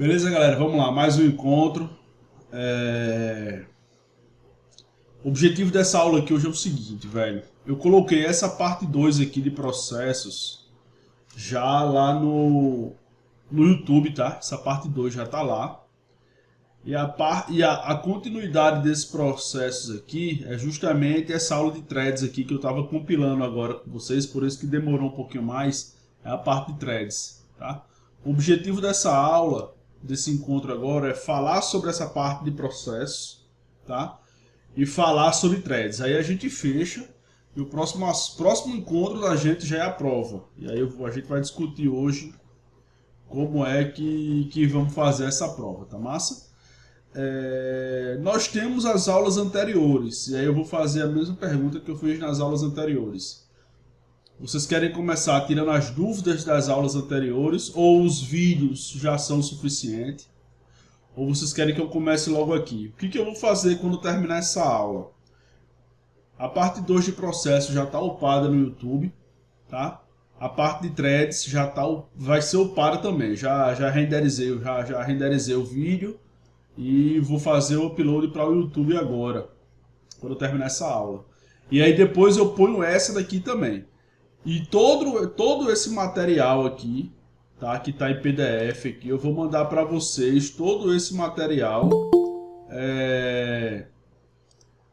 Beleza, galera? Vamos lá, mais um encontro. O objetivo dessa aula aqui hoje é o seguinte, velho. Eu coloquei essa parte 2 aqui de processos já lá no YouTube, tá? Essa parte 2 já tá lá. E a continuidade desses processos aqui é justamente essa aula de threads aqui que eu estava compilando agora com vocês, por isso que demorou um pouquinho mais, é a parte de threads, tá? O objetivo dessa aula, desse encontro agora, é falar sobre essa parte de processos, tá? E falar sobre threads. Aí a gente fecha e o próximo encontro da gente já é a prova. E aí a gente vai discutir hoje como é que vamos fazer essa prova, tá massa? Nós temos as aulas anteriores, e aí eu vou fazer a mesma pergunta que eu fiz nas aulas anteriores. Vocês querem começar tirando as dúvidas das aulas anteriores, ou os vídeos já são suficientes? Ou vocês querem que eu comece logo aqui? O que eu vou fazer quando terminar essa aula? A parte 2 de processo já está upada no YouTube, tá? A parte de threads vai ser upada também. Já renderizei o vídeo. E vou fazer o upload para o YouTube agora, quando eu terminar essa aula. E aí depois eu ponho essa daqui também. E todo esse material aqui, tá? Que está em PDF aqui, eu vou mandar para vocês todo esse material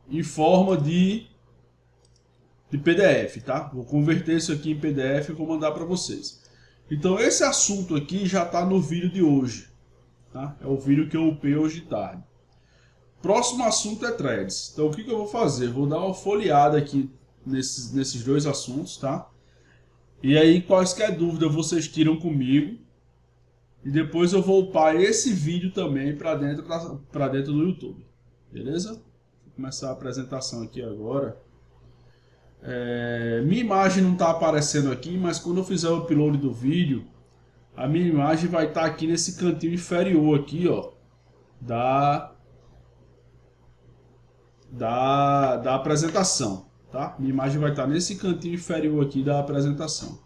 em forma de PDF, tá? Vou converter isso aqui em PDF e vou mandar para vocês. Então esse assunto aqui já está no vídeo de hoje. Tá? É o vídeo que eu upei hoje de tarde. Próximo assunto é threads. Então o que eu vou fazer? Vou dar uma folheada aqui nesses dois assuntos, tá? E aí quaisquer dúvidas vocês tiram comigo. E depois eu vou upar esse vídeo também para dentro do YouTube. Beleza? Vou começar a apresentação aqui agora. Minha imagem não está aparecendo aqui, mas quando eu fizer o upload do vídeo, a minha imagem vai estar aqui nesse cantinho inferior aqui, ó, da apresentação, tá? Minha imagem vai estar nesse cantinho inferior aqui da apresentação.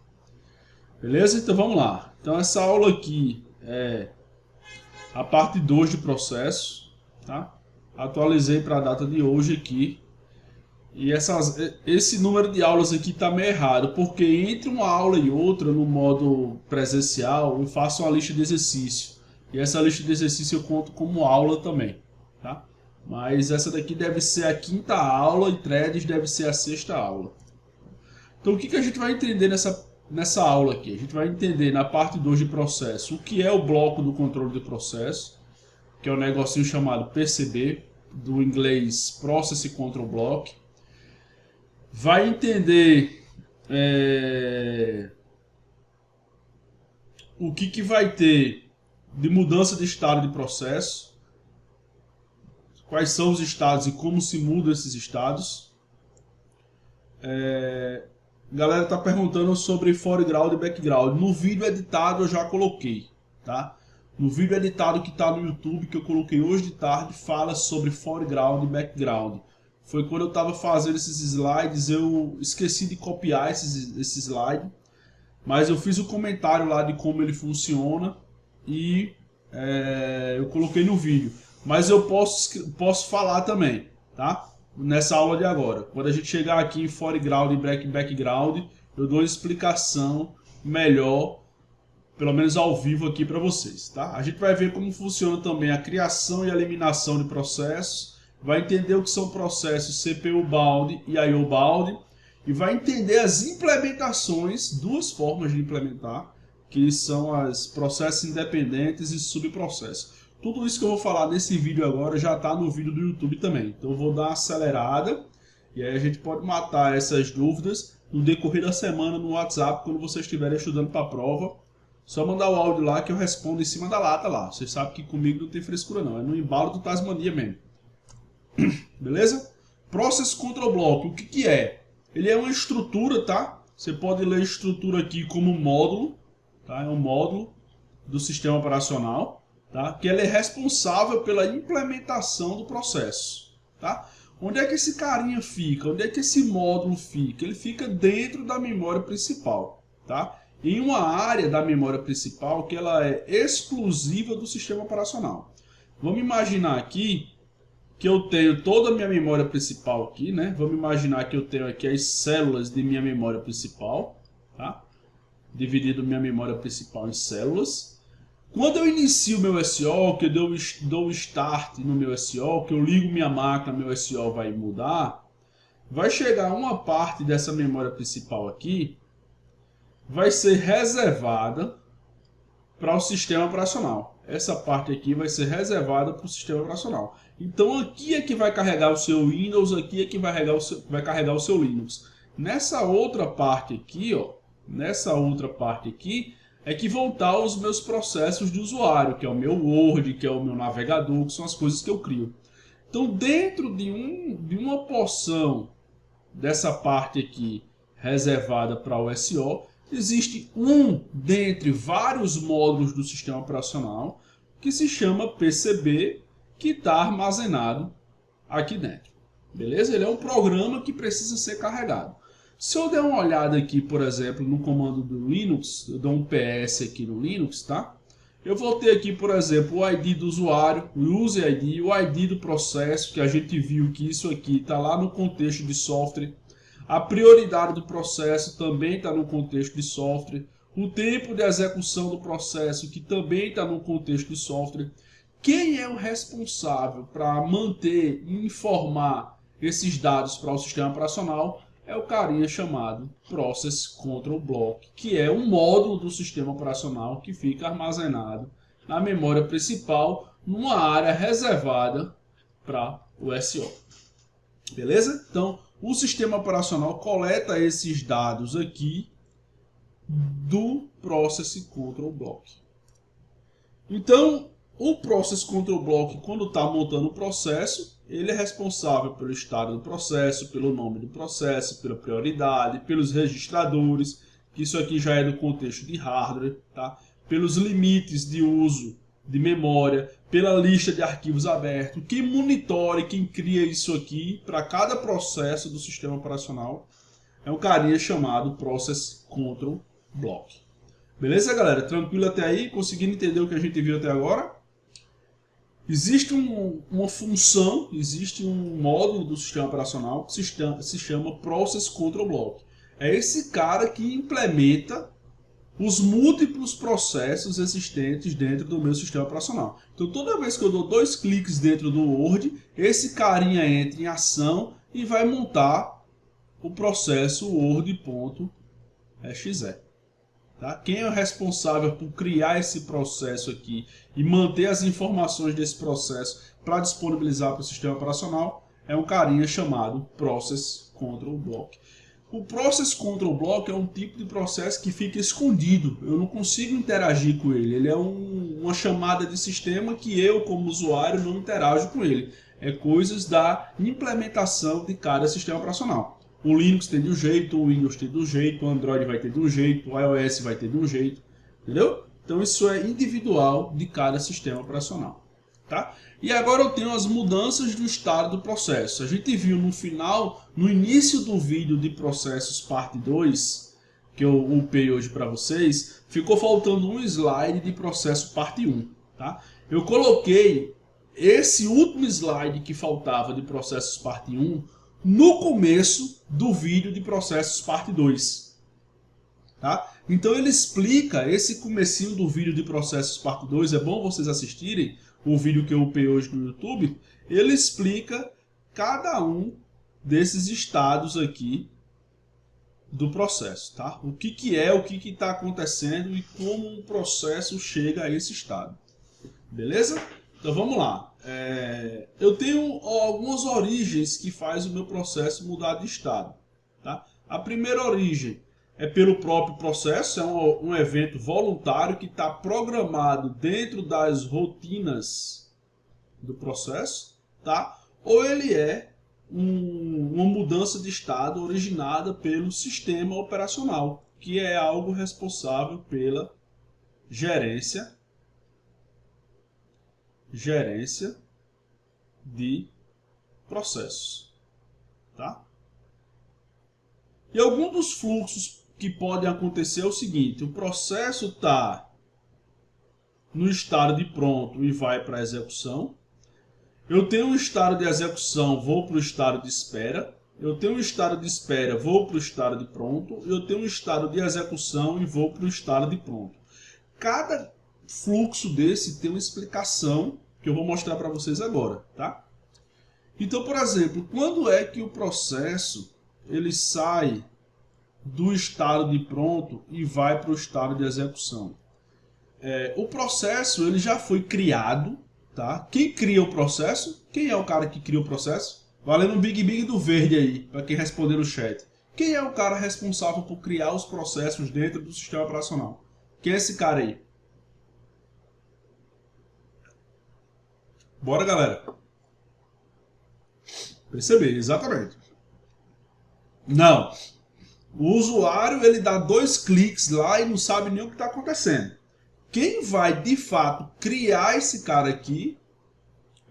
Beleza? Então vamos lá. Então essa aula aqui é a parte 2 de processo, tá? Atualizei para a data de hoje aqui. E esse número de aulas aqui está meio errado, porque entre uma aula e outra, no modo presencial, eu faço uma lista de exercício. E essa lista de exercício eu conto como aula também, tá? Mas essa daqui deve ser a quinta aula e threads deve ser a sexta aula. Então o que a gente vai entender nessa aula aqui? A gente vai entender na parte 2 de processo o que é o bloco do controle de processo, que é o negocinho chamado PCB, do inglês Process Control Block. Vai entender o que vai ter de mudança de estado de processo, quais são os estados e como se mudam esses estados. A galera está perguntando sobre foreground e background. No vídeo editado eu já coloquei, tá? No vídeo editado que está no YouTube, que eu coloquei hoje de tarde, fala sobre foreground e background. Foi quando eu estava fazendo esses slides, eu esqueci de copiar esse slide, mas eu fiz o comentário lá de como ele funciona e eu coloquei no vídeo. Mas eu posso falar também, tá? Nessa aula de agora. Quando a gente chegar aqui em foreground e background, eu dou uma explicação melhor, pelo menos ao vivo aqui para vocês, tá? A gente vai ver como funciona também a criação e a eliminação de processos. Vai entender o que são processos CPU bound e IO bound e vai entender as implementações, duas formas de implementar, que são as processos independentes e subprocessos. Tudo isso que eu vou falar nesse vídeo agora já está no vídeo do YouTube também. Então eu vou dar uma acelerada e aí a gente pode matar essas dúvidas no decorrer da semana no WhatsApp, quando vocês estiverem estudando para a prova. Só mandar o áudio lá que eu respondo em cima da lata lá. Vocês sabem que comigo não tem frescura não, é no embalo do Tasmania mesmo. Beleza? Process Control Block, o que é? Ele é uma estrutura, tá? Você pode ler estrutura aqui como módulo, tá? É um módulo do sistema operacional, tá? Que ele é responsável pela implementação do processo, tá? Onde é que esse carinha fica? Onde é que esse módulo fica? Ele fica dentro da memória principal, tá? em uma área da memória principal que ela é exclusiva do sistema operacional. Vamos imaginar aqui que eu tenho toda a minha memória principal aqui, né? Vamos imaginar que eu tenho aqui as células de minha memória principal, tá? Dividido minha memória principal em células. Quando eu inicio o meu SO, que eu dou start no meu SO, que eu ligo minha máquina, meu SO vai mudar, vai chegar uma parte dessa memória principal aqui, vai ser reservada para o sistema operacional. Essa parte aqui vai ser reservada para o sistema operacional. Então aqui é que vai carregar o seu Windows, aqui é que vai carregar o seu Linux. Nessa outra parte aqui, ó, é que vão estar os meus processos de usuário, que é o meu Word, que é o meu navegador, que são as coisas que eu crio. Então dentro de uma porção dessa parte aqui reservada para o SO, existe um dentre vários módulos do sistema operacional que se chama PCB, que está armazenado aqui dentro. Beleza? Ele é um programa que precisa ser carregado. Se eu der uma olhada aqui, por exemplo, no comando do Linux, eu dou um PS aqui no Linux, tá? Eu vou ter aqui, por exemplo, o ID do usuário, o User ID, o ID do processo, que a gente viu que isso aqui está lá no contexto de software. A prioridade do processo também está no contexto de software. O tempo de execução do processo, que também está no contexto de software. Quem é o responsável para manter e informar esses dados para o sistema operacional é o carinha chamado Process Control Block, que é um módulo do sistema operacional que fica armazenado na memória principal, numa área reservada para o SO. Beleza? Então, o sistema operacional coleta esses dados aqui do Process Control Block. Então, o Process Control Block, quando está montando o processo, ele é responsável pelo estado do processo, pelo nome do processo, pela prioridade, pelos registradores, que isso aqui já é do contexto de hardware, tá? Pelos limites de uso de memória, pela lista de arquivos abertos. Quem monitora e quem cria isso aqui para cada processo do sistema operacional é um carinha chamado Process Control Block. Beleza, galera? Tranquilo até aí? Conseguindo entender o que a gente viu até agora? Existe uma função, existe um módulo do sistema operacional que se chama Process Control Block. É esse cara que implementa os múltiplos processos existentes dentro do meu sistema operacional. Então toda vez que eu dou 2 cliques dentro do Word, esse carinha entra em ação e vai montar o processo word.exe. Tá? Quem é o responsável por criar esse processo aqui e manter as informações desse processo para disponibilizar para o sistema operacional é um carinha chamado Process Control Block. O Process Control Block é um tipo de processo que fica escondido. Eu não consigo interagir com ele. Ele é uma chamada de sistema que eu, como usuário, não interajo com ele. É coisas da implementação de cada sistema operacional. O Linux tem de um jeito, o Windows tem de um jeito, o Android vai ter de um jeito, o iOS vai ter de um jeito. Entendeu? Então isso é individual de cada sistema operacional. Tá? E agora eu tenho as mudanças do estado do processo. A gente viu no final, no início do vídeo de processos parte 2, que eu upei hoje para vocês, ficou faltando um slide de processo parte 1. Tá? Eu coloquei esse último slide que faltava de processos parte 1 no começo do vídeo de processos parte 2. Tá? Então ele explica esse comecinho do vídeo de processos parte 2, é bom vocês assistirem o vídeo que eu upei hoje no YouTube. Ele explica cada um desses estados aqui do processo, tá? O que é, o que está acontecendo e como o processo chega a esse estado. Beleza? Então vamos lá. Eu tenho algumas origens que faz o meu processo mudar de estado. Tá? A primeira origem é pelo próprio processo, é um evento voluntário que está programado dentro das rotinas do processo, tá? Ou ele é uma mudança de estado originada pelo sistema operacional, que é algo responsável pela gerência de processos. Tá? E alguns dos fluxos que pode acontecer é o seguinte: o processo está no estado de pronto e vai para a execução. Eu tenho um estado de execução, vou para o estado de espera. Eu tenho um estado de espera, vou para o estado de pronto. Eu tenho um estado de execução e vou para o estado de pronto. Cada fluxo desse tem uma explicação que eu vou mostrar para vocês agora, tá? Então, por exemplo, quando é que o processo ele sai do estado de pronto e vai para o estado de execução? O processo ele já foi criado, tá? Quem cria o processo? Quem é o cara que cria o processo? Valendo um Big Big do verde aí, para quem responder no chat. Quem é o cara responsável por criar os processos dentro do sistema operacional? Quem é esse cara aí? Bora, galera. Perceber, exatamente. Não. O usuário ele dá 2 cliques lá e não sabe nem o que está acontecendo. Quem vai, de fato, criar esse cara aqui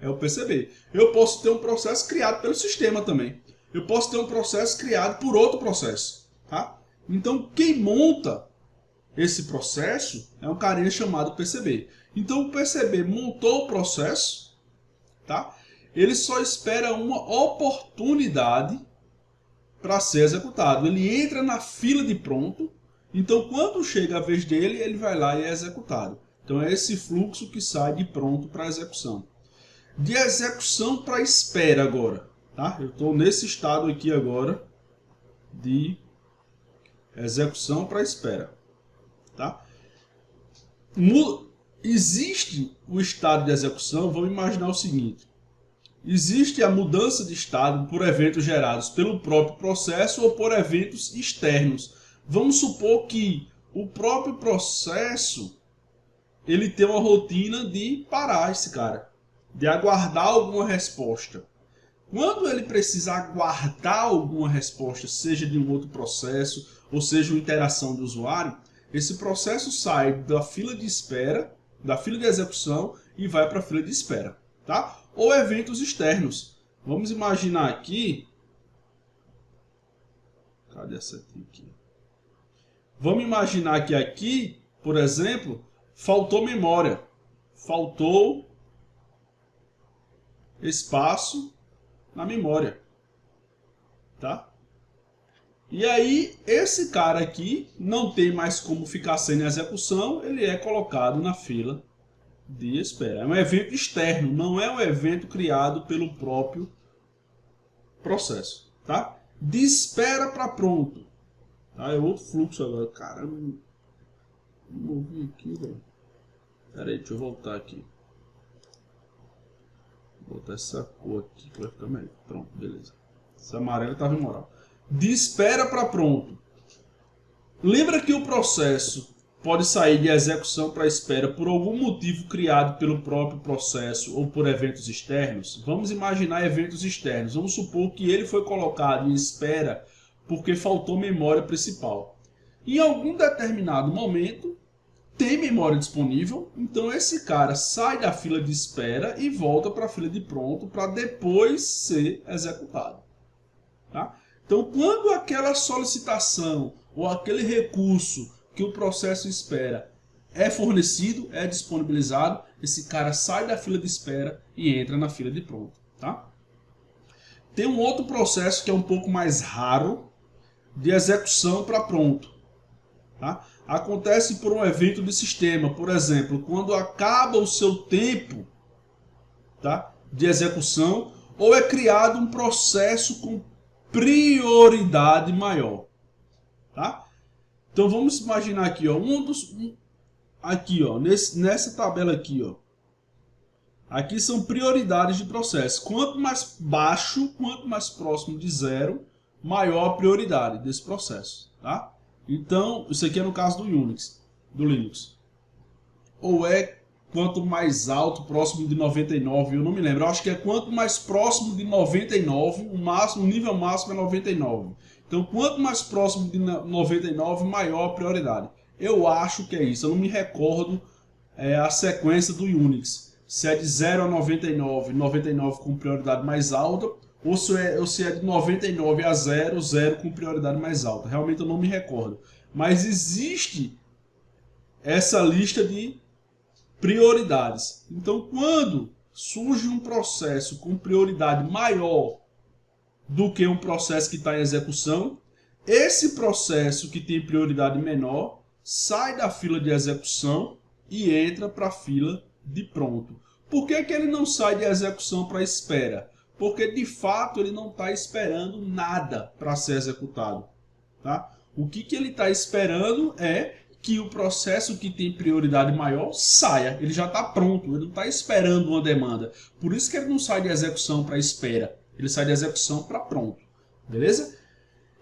é o PCB. Eu posso ter um processo criado pelo sistema também. Eu posso ter um processo criado por outro processo. Tá? Então, quem monta esse processo é um carinha chamado PCB. Então, o PCB montou o processo, tá? Ele só espera uma oportunidade para ser executado. Ele entra na fila de pronto. Então, quando chega a vez dele, ele vai lá e é executado. Então, é esse fluxo que sai de pronto para execução. De execução para espera agora. Tá? Eu estou nesse estado aqui agora de execução para espera. Tá? Existe o estado de execução, vamos imaginar o seguinte. Existe a mudança de estado por eventos gerados pelo próprio processo ou por eventos externos. Vamos supor que o próprio processo ele tem uma rotina de parar esse cara, de aguardar alguma resposta. Quando ele precisa aguardar alguma resposta, seja de um outro processo ou seja uma interação do usuário, esse processo sai da fila de espera, da fila de execução e vai para a fila de espera, tá? Ou eventos externos. Vamos imaginar aqui. Cadê a setinha aqui? Vamos imaginar que aqui, por exemplo, faltou memória. Faltou espaço na memória. Tá? E aí, esse cara aqui não tem mais como ficar sem execução, ele é colocado na fila de espera. É um evento externo, não é um evento criado pelo próprio processo. Tá? De espera para pronto. Tá? É outro fluxo agora. Caramba, não movi aqui, velho. Pera aí, deixa eu voltar aqui. Vou botar essa cor aqui que vai ficar melhor. Pronto, beleza. Esse amarelo estava imoral. De espera para pronto. Lembra que o processo pode sair de execução para espera por algum motivo criado pelo próprio processo ou por eventos externos? Vamos imaginar eventos externos. Vamos supor que ele foi colocado em espera porque faltou memória principal. Em algum determinado momento, tem memória disponível, então esse cara sai da fila de espera e volta para a fila de pronto para depois ser executado. Tá? Então, quando aquela solicitação ou aquele recurso que o processo espera é fornecido, é disponibilizado, esse cara sai da fila de espera e entra na fila de pronto. Tá? Tem um outro processo que é um pouco mais raro, de execução para pronto. Tá? Acontece por um evento de sistema, por exemplo, quando acaba o seu tempo, tá, de execução, ou é criado um processo com prioridade maior. Tá? Então vamos imaginar aqui, ó, aqui, ó, nessa tabela aqui, ó. Aqui são prioridades de processo. Quanto mais baixo, quanto mais próximo de zero, maior a prioridade desse processo. Tá? Então, isso aqui é no caso do Unix, do Linux. Ou é quanto mais alto, próximo de 99, eu não me lembro. Eu acho que é quanto mais próximo de 99, o nível máximo é 99. Então, quanto mais próximo de 99, maior a prioridade. Eu acho que é isso, eu não me recordo a sequência do Unix. Se é de 0 a 99, 99 com prioridade mais alta, ou se é de 99 a 0, 0 com prioridade mais alta. Realmente eu não me recordo. Mas existe essa lista de prioridades. Então, quando surge um processo com prioridade maior do que um processo que está em execução, esse processo que tem prioridade menor sai da fila de execução e entra para a fila de pronto. Por que ele não sai de execução para espera? Porque de fato ele não está esperando nada para ser executado. Tá? O que ele está esperando é que o processo que tem prioridade maior saia. Ele já está pronto, ele não está esperando uma demanda. Por isso que ele não sai de execução para espera. Ele sai de execução para pronto. Beleza?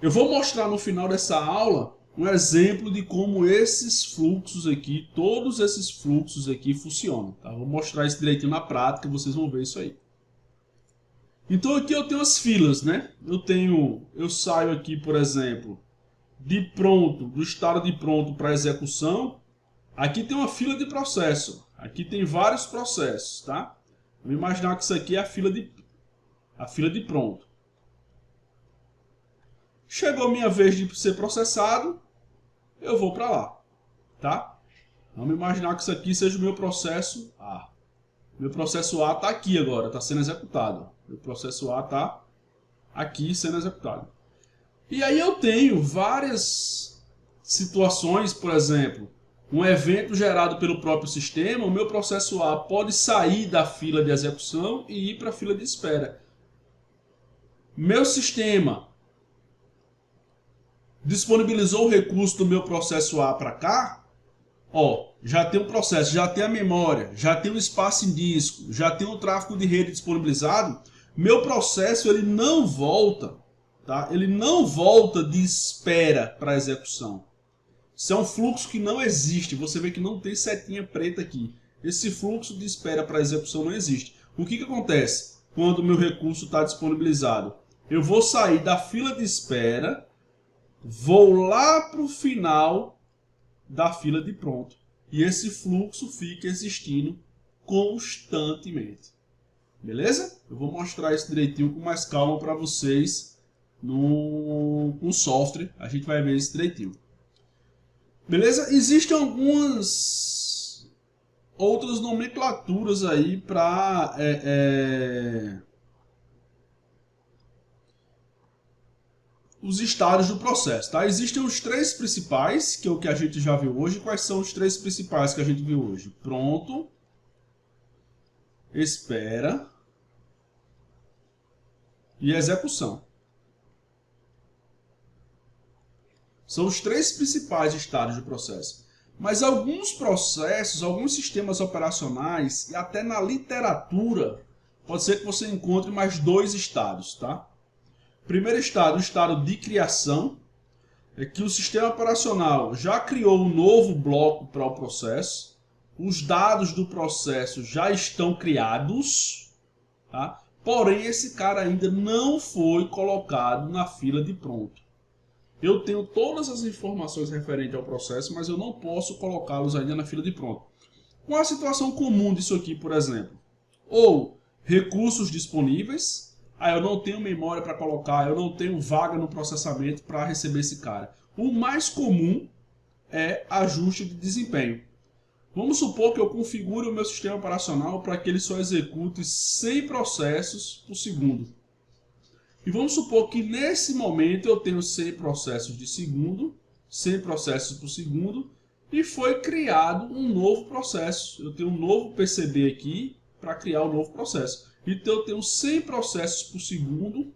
Eu vou mostrar no final dessa aula um exemplo de como esses fluxos aqui, todos esses fluxos aqui funcionam. Tá? Vou mostrar isso direitinho na prática, vocês vão ver isso aí. Então aqui eu tenho as filas, né? Eu saio aqui, por exemplo, de pronto, do estado de pronto para execução. Aqui tem uma fila de processo. Aqui tem vários processos, tá? Vamos imaginar que isso aqui é a fila de pronto. Chegou a minha vez de ser processado, eu vou para lá, tá? Vamos imaginar que isso aqui seja o meu processo A. Meu processo A está aqui agora, está sendo executado. Meu processo A está aqui sendo executado. E aí eu tenho várias situações, por exemplo, um evento gerado pelo próprio sistema, o meu processo A pode sair da fila de execução e ir para a fila de espera. Meu sistema disponibilizou o recurso do meu processo A para cá, ó, já tem um processo, já tem a memória, já tem um espaço em disco, já tem um tráfego de rede disponibilizado, meu processo ele não volta, tá? Ele não volta de espera para execução. Isso é um fluxo que não existe, você vê que não tem setinha preta aqui. Esse fluxo de espera para execução não existe. O que acontece quando o meu recurso está disponibilizado? Eu vou sair da fila de espera, vou lá para o final da fila de pronto. E esse fluxo fica existindo constantemente. Beleza? Eu vou mostrar isso direitinho com mais calma para vocês no software. A gente vai ver isso direitinho. Beleza? Existem algumas outras nomenclaturas aí para os estágios do processo, tá? Existem os três principais, que é o que a gente já viu hoje. Quais são os três principais que a gente viu hoje? Pronto, espera e execução. São os três principais estágios do processo. Mas alguns processos, alguns sistemas operacionais, e até na literatura, pode ser que você encontre mais dois estados, tá? Primeiro estado, o estado de criação, é que o sistema operacional já criou um novo bloco para o processo, os dados do processo já estão criados, tá? Porém esse cara ainda não foi colocado na fila de pronto. Eu tenho todas as informações referentes ao processo, mas eu não posso colocá-los ainda na fila de pronto. Qual a situação comum disso aqui, por exemplo? Ou recursos disponíveis, eu não tenho memória para colocar, eu não tenho vaga no processamento para receber esse cara. O mais comum é ajuste de desempenho. Vamos supor que eu configure o meu sistema operacional para que ele só execute 100 processos por segundo. E vamos supor que nesse momento eu tenho 100 processos de segundo, 100 processos por segundo, e foi criado um novo processo. Eu tenho um novo PCB aqui para criar um novo processo. Então eu tenho 100 processos por segundo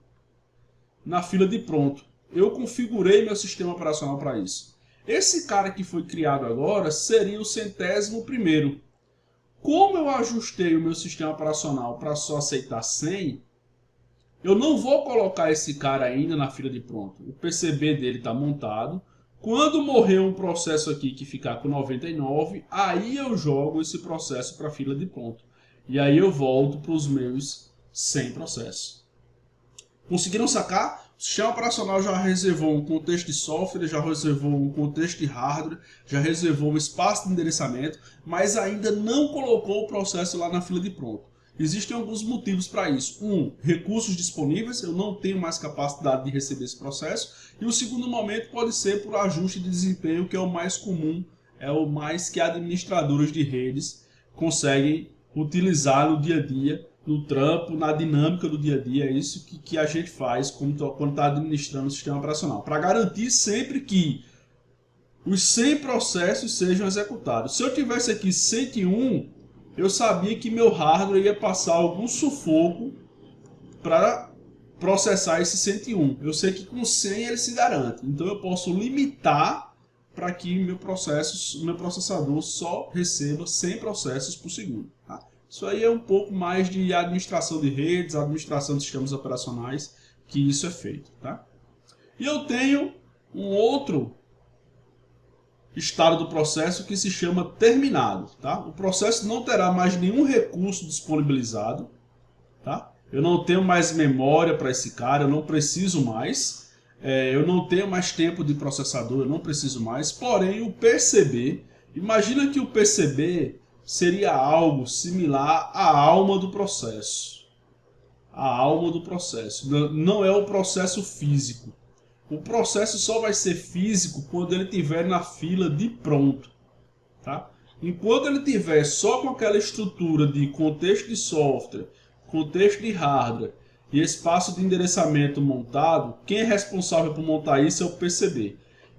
na fila de pronto. Eu configurei meu sistema operacional para isso. Esse cara que foi criado agora seria o 100º. Como eu ajustei o meu sistema operacional para só aceitar 100, eu não vou colocar esse cara ainda na fila de pronto. O PCB dele está montado. Quando morrer um processo aqui que ficar com 99, aí eu jogo esse processo para a fila de pronto. E aí eu volto para os meus 100 processos. Conseguiram sacar? O sistema operacional já reservou um contexto de software, já reservou um contexto de hardware, já reservou um espaço de endereçamento, mas ainda não colocou o processo lá na fila de pronto. Existem alguns motivos para isso. Um, recursos disponíveis, eu não tenho mais capacidade de receber esse processo. E o segundo momento pode ser por ajuste de desempenho, que é o mais comum, é o mais que administradores de redes conseguem utilizar no dia a dia, no trampo, na dinâmica do dia a dia. É isso que a gente faz quando está administrando o sistema operacional, para garantir sempre que os 100 processos sejam executados. Se eu tivesse aqui 101, eu sabia que meu hardware ia passar algum sufoco para processar esse 101. Eu sei que com 100 ele se garante. Então eu posso limitar para que meu processador só receba 100 processos por segundo. Tá? Isso aí é um pouco mais de administração de redes, administração de sistemas operacionais, que isso é feito. Tá? E eu tenho um outro estado do processo que se chama terminado. Tá? O processo não terá mais nenhum recurso disponibilizado. Tá? Eu não tenho mais memória para esse cara, eu não preciso mais. Eu não tenho mais tempo de processador, eu não preciso mais. Porém, o PCB, imagina que o PCB seria algo similar à alma do processo. A alma do processo. Não é o processo físico. O processo só vai ser físico quando ele estiver na fila de pronto. Tá? Enquanto ele estiver só com aquela estrutura de contexto de software, contexto de hardware e espaço de endereçamento montado, quem é responsável por montar isso é o PCB.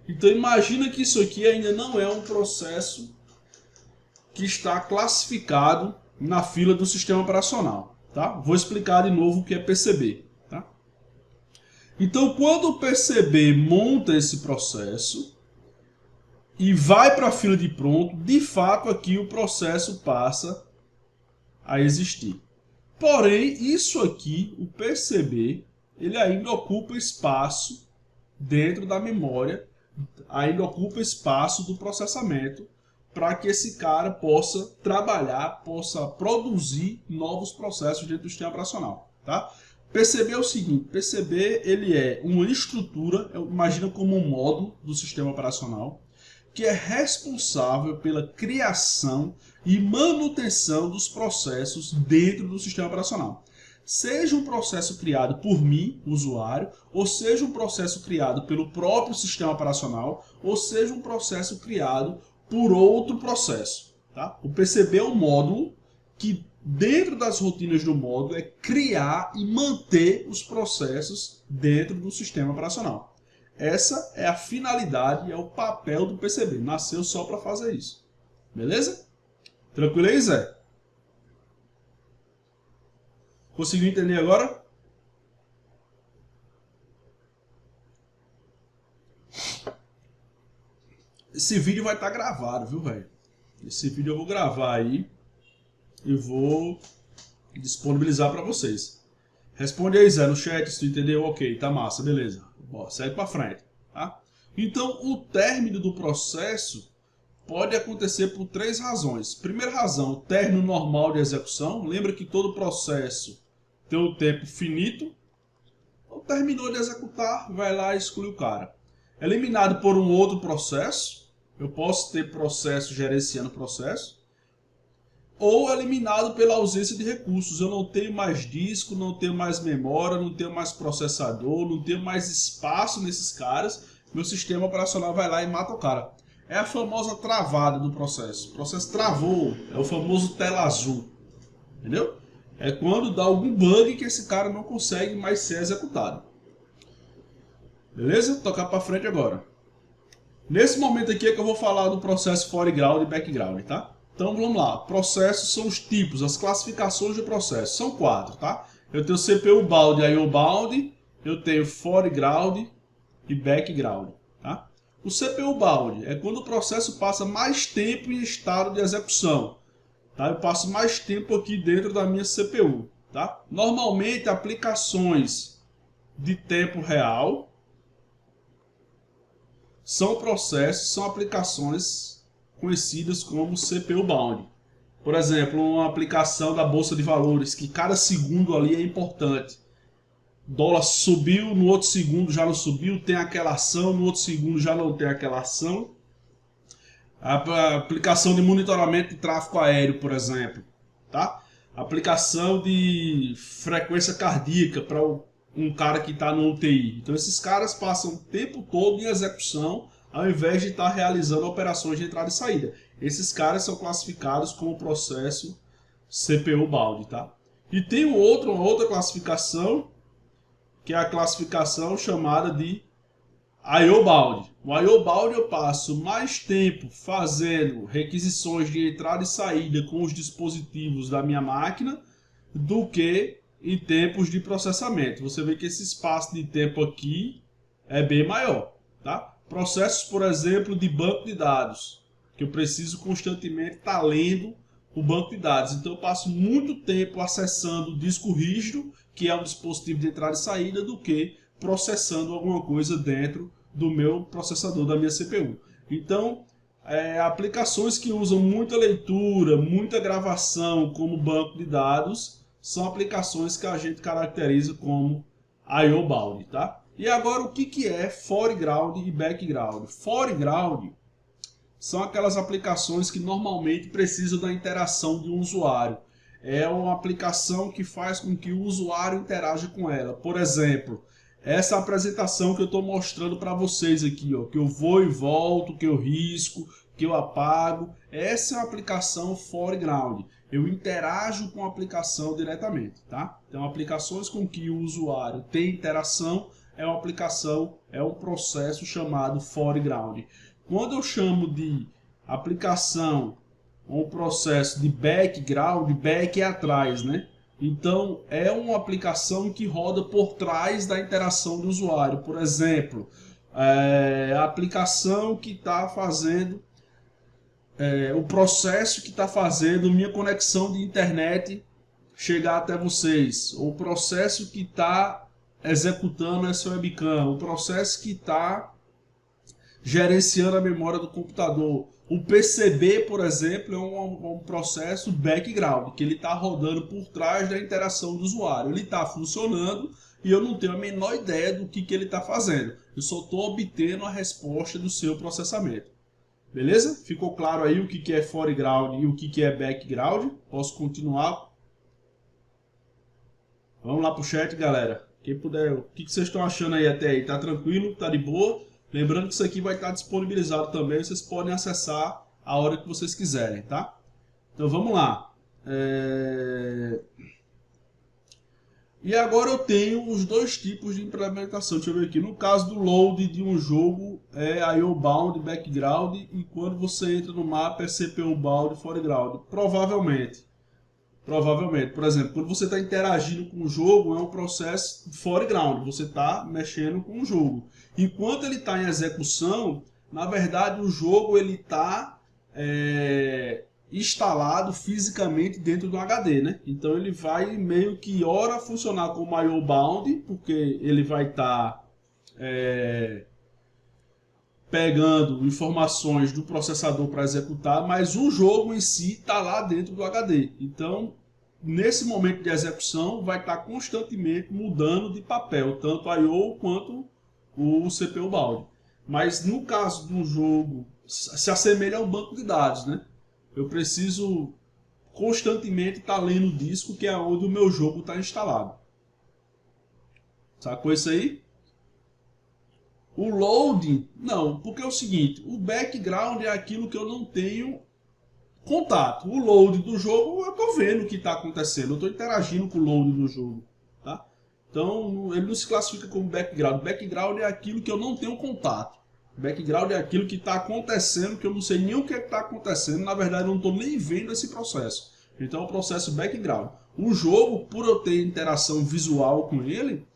Então imagina que isso aqui ainda não é um processo que está classificado na fila do sistema operacional. Tá? Vou explicar de novo o que é PCB. Tá? Então, quando o PCB monta esse processo e vai para a fila de pronto, de fato aqui o processo passa a existir. Porém, isso aqui, o PCB, ele ainda ocupa espaço dentro da memória, ainda ocupa espaço do processamento para que esse cara possa trabalhar, possa produzir novos processos dentro do sistema operacional. Tá? PCB é o seguinte, PCB ele é uma estrutura, imagina como um módulo do sistema operacional, que é responsável pela criação e manutenção dos processos dentro do sistema operacional. Seja um processo criado por mim, usuário, ou seja um processo criado pelo próprio sistema operacional, ou seja um processo criado por outro processo. Tá? O PCB é um módulo que, dentro das rotinas do módulo, é criar e manter os processos dentro do sistema operacional. Essa é a finalidade e é o papel do PCB. Nasceu só para fazer isso. Beleza? Tranquilo aí, Zé? Conseguiu entender agora? Esse vídeo vai estar gravado, viu, velho? Esse vídeo eu vou gravar aí e vou disponibilizar para vocês. Responde aí, Zé, no chat se tu entendeu. Ok, tá massa, beleza. Bom, segue para frente. Tá? Então, o término do processo pode acontecer por 3 razões. Primeira razão, o término normal de execução. Lembra que todo processo tem um tempo finito. Então, terminou de executar, vai lá e exclui o cara. Eliminado por um outro processo. Eu posso ter processo gerenciando processo. Ou eliminado pela ausência de recursos. Eu não tenho mais disco, não tenho mais memória, não tenho mais processador, não tenho mais espaço nesses caras. Meu sistema operacional vai lá e mata o cara. É a famosa travada do processo. O processo travou, é o famoso tela azul. Entendeu? É quando dá algum bug que esse cara não consegue mais ser executado. Beleza? Tocar para frente agora. Nesse momento aqui é que eu vou falar do processo foreground e background, tá? Então vamos lá, processos são os tipos, as classificações de processos, são 4, tá? Eu tenho CPU bound e IO bound, eu tenho foreground e background, tá? O CPU bound é quando o processo passa mais tempo em estado de execução, tá? Eu passo mais tempo aqui dentro da minha CPU, tá? Normalmente aplicações de tempo real são processos, são aplicações conhecidas como CPU bound. Por exemplo, uma aplicação da Bolsa de Valores, que cada segundo ali é importante. O dólar subiu, no outro segundo já não subiu, tem aquela ação, no outro segundo já não tem aquela ação. A aplicação de monitoramento de tráfego aéreo, por exemplo. Tá? aplicação de frequência cardíaca para um cara que está no UTI. Então esses caras passam o tempo todo em execução ao invés de estar realizando operações de entrada e saída. Esses caras são classificados como processo CPU balde, tá? E tem uma outra classificação, que é a classificação chamada de I/O balde. O I/O balde eu passo mais tempo fazendo requisições de entrada e saída com os dispositivos da minha máquina do que em tempos de processamento. Você vê que esse espaço de tempo aqui é bem maior, tá? Processos, por exemplo, de banco de dados, que eu preciso constantemente estar lendo o banco de dados. Então eu passo muito tempo acessando o disco rígido, que é um dispositivo de entrada e saída, do que processando alguma coisa dentro do meu processador, da minha CPU. Então, aplicações que usam muita leitura, muita gravação como banco de dados, são aplicações que a gente caracteriza como I/O balde, tá? E agora o que é foreground e background? Foreground são aquelas aplicações que normalmente precisam da interação de um usuário. É uma aplicação que faz com que o usuário interaja com ela. Por exemplo, essa apresentação que eu estou mostrando para vocês aqui, ó, que eu vou e volto, que eu risco, que eu apago. Essa é uma aplicação foreground. Eu interajo com a aplicação diretamente, tá? Então, aplicações com que o usuário tem interação é uma aplicação, é um processo chamado foreground. Quando eu chamo de aplicação ou um processo de background, back é atrás, né? Então, é uma aplicação que roda por trás da interação do usuário. Por exemplo, a aplicação que está fazendo, o processo que está fazendo minha conexão de internet chegar até vocês. O processo que está executando essa webcam. O processo que está gerenciando a memória do computador. O PCB, por exemplo, é um processo background, que ele está rodando por trás da interação do usuário. Ele está funcionando e eu não tenho a menor ideia do que ele está fazendo. Eu só estou obtendo a resposta do seu processamento. Beleza? Ficou claro aí o que é foreground e o que é background? Posso continuar? Vamos lá para o chat, galera. Quem puder, o que vocês estão achando aí até aí? Tá tranquilo? Tá de boa? Lembrando que isso aqui vai estar disponibilizado também, vocês podem acessar a hora que vocês quiserem, tá? Então vamos lá. E agora eu tenho os dois tipos de implementação. Deixa eu ver aqui. No caso do load de um jogo é I/O bound, background, e quando você entra no mapa é CPU bound, foreground. Provavelmente. Por exemplo, quando você está interagindo com o jogo, é um processo foreground, você está mexendo com o jogo. Enquanto ele está em execução, na verdade o jogo está instalado fisicamente dentro do HD, né? Então ele vai meio que ora funcionar como I/O bound, porque ele vai estar pegando informações do processador para executar, mas o jogo em si está lá dentro do HD. Então, nesse momento de execução, vai estar constantemente mudando de papel, tanto I/O quanto o CPU balde. Mas no caso de um jogo, se assemelha ao banco de dados, né? Eu preciso constantemente estar lendo o disco, que é onde o meu jogo está instalado. Sacou isso aí? O loading, não, porque é o seguinte, o background é aquilo que eu não tenho contato. O load do jogo, eu estou vendo o que está acontecendo, eu estou interagindo com o load do jogo. Tá? Então, ele não se classifica como background. Background é aquilo que eu não tenho contato. Background é aquilo que está acontecendo, que eu não sei nem o que está acontecendo, na verdade eu não estou nem vendo esse processo. Então é o processo background. O jogo, por eu ter interação visual com ele,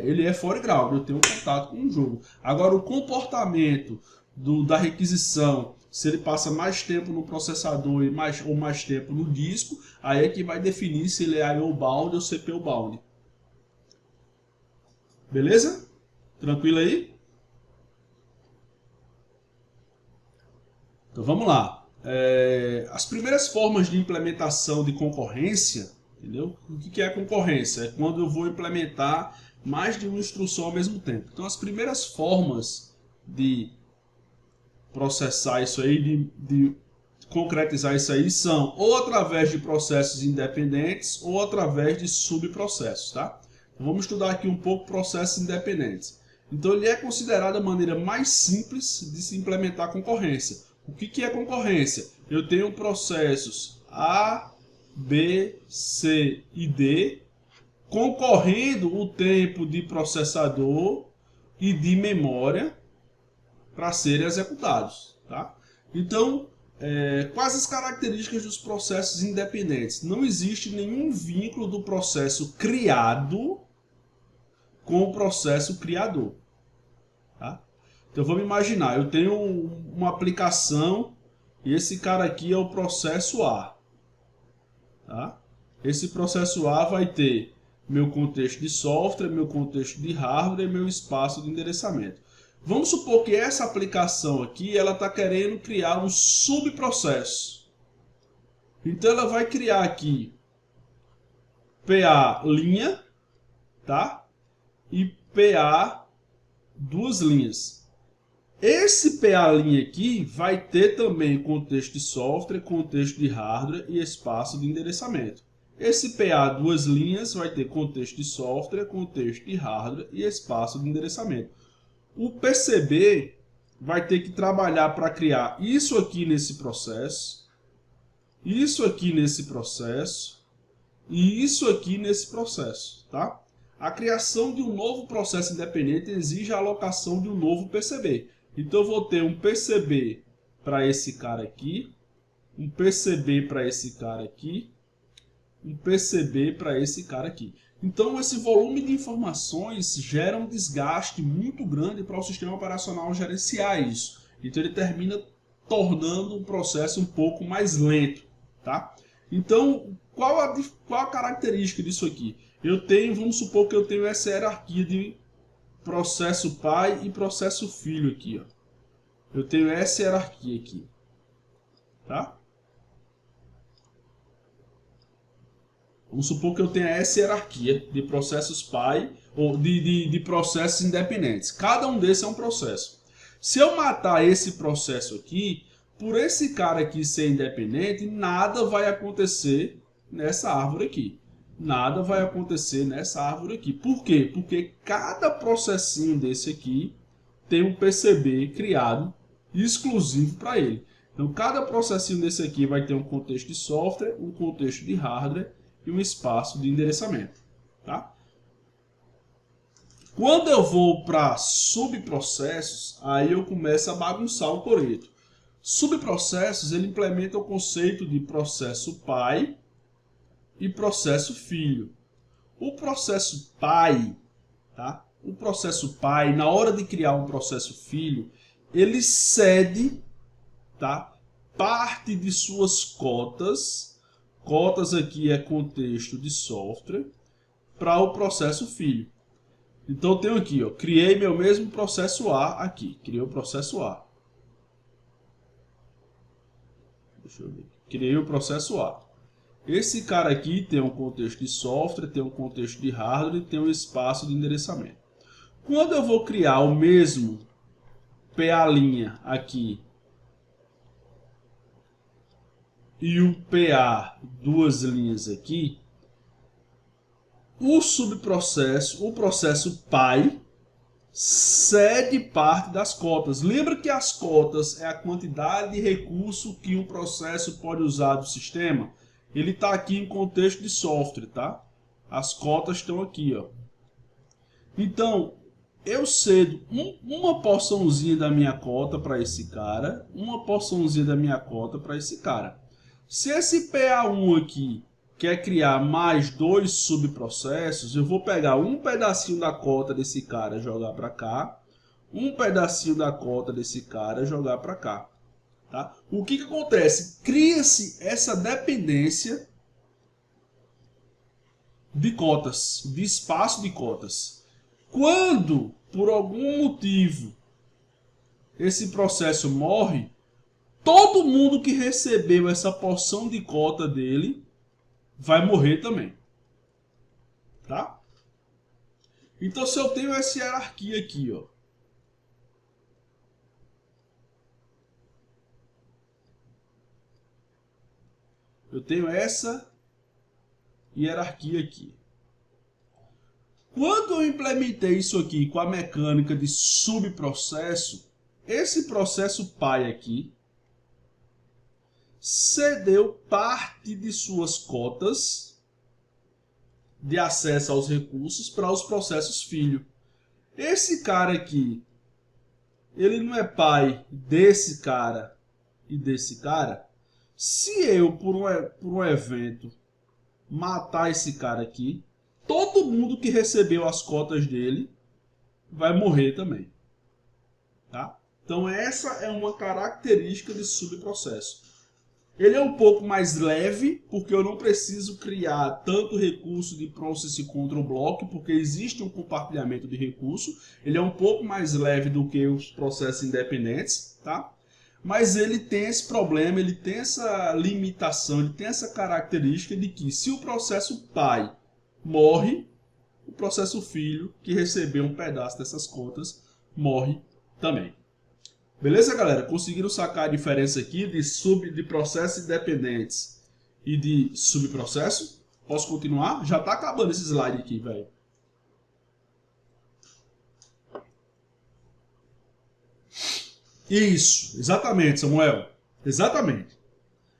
ele é foreground, eu tenho contato com o jogo. Agora o comportamento da requisição, se ele passa mais tempo no processador ou mais tempo no disco, aí é que vai definir se ele é I/O bound ou CPU bound. Beleza? Tranquilo aí? Então vamos lá. As primeiras formas de implementação de concorrência, entendeu? O que é a concorrência? É quando eu vou implementar mais de uma instrução ao mesmo tempo. Então as primeiras formas de processar isso aí, de concretizar isso aí são ou através de processos independentes ou através de subprocessos, tá? Então, vamos estudar aqui um pouco processos independentes. Então ele é considerado a maneira mais simples de se implementar concorrência. O que é concorrência? Eu tenho processos A, B, C e D concorrendo o tempo de processador e de memória para serem executados, tá? Então, quais as características dos processos independentes? Não existe nenhum vínculo do processo criado com o processo criador, tá? Então vamos imaginar, eu tenho uma aplicação e esse cara aqui é o processo A, tá? Esse processo A vai ter meu contexto de software, meu contexto de hardware e meu espaço de endereçamento. Vamos supor que essa aplicação aqui ela está querendo criar um subprocesso. Então ela vai criar aqui PA linha, tá? E PA duas linhas. Esse PA linha aqui vai ter também contexto de software, contexto de hardware e espaço de endereçamento. Esse PA duas linhas vai ter contexto de software, contexto de hardware e espaço de endereçamento. O PCB vai ter que trabalhar para criar isso aqui nesse processo, isso aqui nesse processo e isso aqui nesse processo, tá? A criação de um novo processo independente exige a alocação de um novo PCB. Então eu vou ter um PCB para esse cara aqui, um PCB para esse cara aqui, um PCB para esse cara aqui. Então esse volume de informações gera um desgaste muito grande para o sistema operacional gerenciar isso. Então ele termina tornando o processo um pouco mais lento, tá? Então qual a característica disso aqui? Vamos supor que eu tenho essa hierarquia de processo pai e processo filho aqui, ó. Eu tenho essa hierarquia aqui, tá? Vamos supor que eu tenha essa hierarquia de processos pai ou de processos independentes. Cada um desses é um processo. Se eu matar esse processo aqui, por esse cara aqui ser independente, nada vai acontecer nessa árvore aqui. Nada vai acontecer nessa árvore aqui. Por quê? Porque cada processinho desse aqui tem um PCB criado exclusivo para ele. Então, cada processinho desse aqui vai ter um contexto de software, um contexto de hardware e um espaço de endereçamento, tá? Quando eu vou para subprocessos, aí eu começo a bagunçar o coreto. Subprocessos, ele implementa o conceito de processo pai e processo filho. O processo pai, tá? O processo pai, na hora de criar um processo filho, ele cede, tá? Parte de suas cotas. Cotas aqui é contexto de software para o processo filho. Então eu tenho aqui, ó, criei meu mesmo processo A aqui, criei o processo A. Deixa eu ver. Criei o processo A. Esse cara aqui tem um contexto de software, tem um contexto de hardware e tem um espaço de endereçamento. Quando eu vou criar o mesmo PA' aqui e o PA duas linhas aqui, o subprocesso, o processo pai, cede parte das cotas. Lembra que as cotas é a quantidade de recurso que um processo pode usar do sistema? Ele está aqui em contexto de software, tá? As cotas estão aqui, ó. Então, eu cedo uma porçãozinha da minha cota para esse cara, uma porçãozinha da minha cota para esse cara. Se esse PA1 aqui quer criar mais dois subprocessos, eu vou pegar um pedacinho da cota desse cara e jogar para cá, um pedacinho da cota desse cara e jogar para cá. Tá? O que acontece? Cria-se essa dependência de cotas, de espaço de cotas. Quando, por algum motivo, esse processo morre, todo mundo que recebeu essa porção de cota dele vai morrer também. Tá? Então, se eu tenho essa hierarquia aqui, ó, Eu tenho essa hierarquia aqui. Quando eu implementei isso aqui com a mecânica de subprocesso, esse processo pai aqui cedeu parte de suas cotas de acesso aos recursos para os processos filho. Esse cara aqui, ele não é pai desse cara e desse cara. Se eu, por um evento, matar esse cara aqui, todo mundo que recebeu as cotas dele vai morrer também. Tá? Então essa é uma característica de subprocesso. Ele é um pouco mais leve, porque eu não preciso criar tanto recurso de Process Control Block, porque existe um compartilhamento de recurso. Ele é um pouco mais leve do que os processos independentes, tá? Mas ele tem esse problema, ele tem essa limitação, ele tem essa característica de que se o processo pai morre, o processo filho, que recebeu um pedaço dessas contas, morre também. Beleza, galera? Conseguiram sacar a diferença aqui de processos independentes e de subprocesso? Posso continuar? Já tá acabando esse slide aqui, velho. Isso, exatamente, Samuel. Exatamente.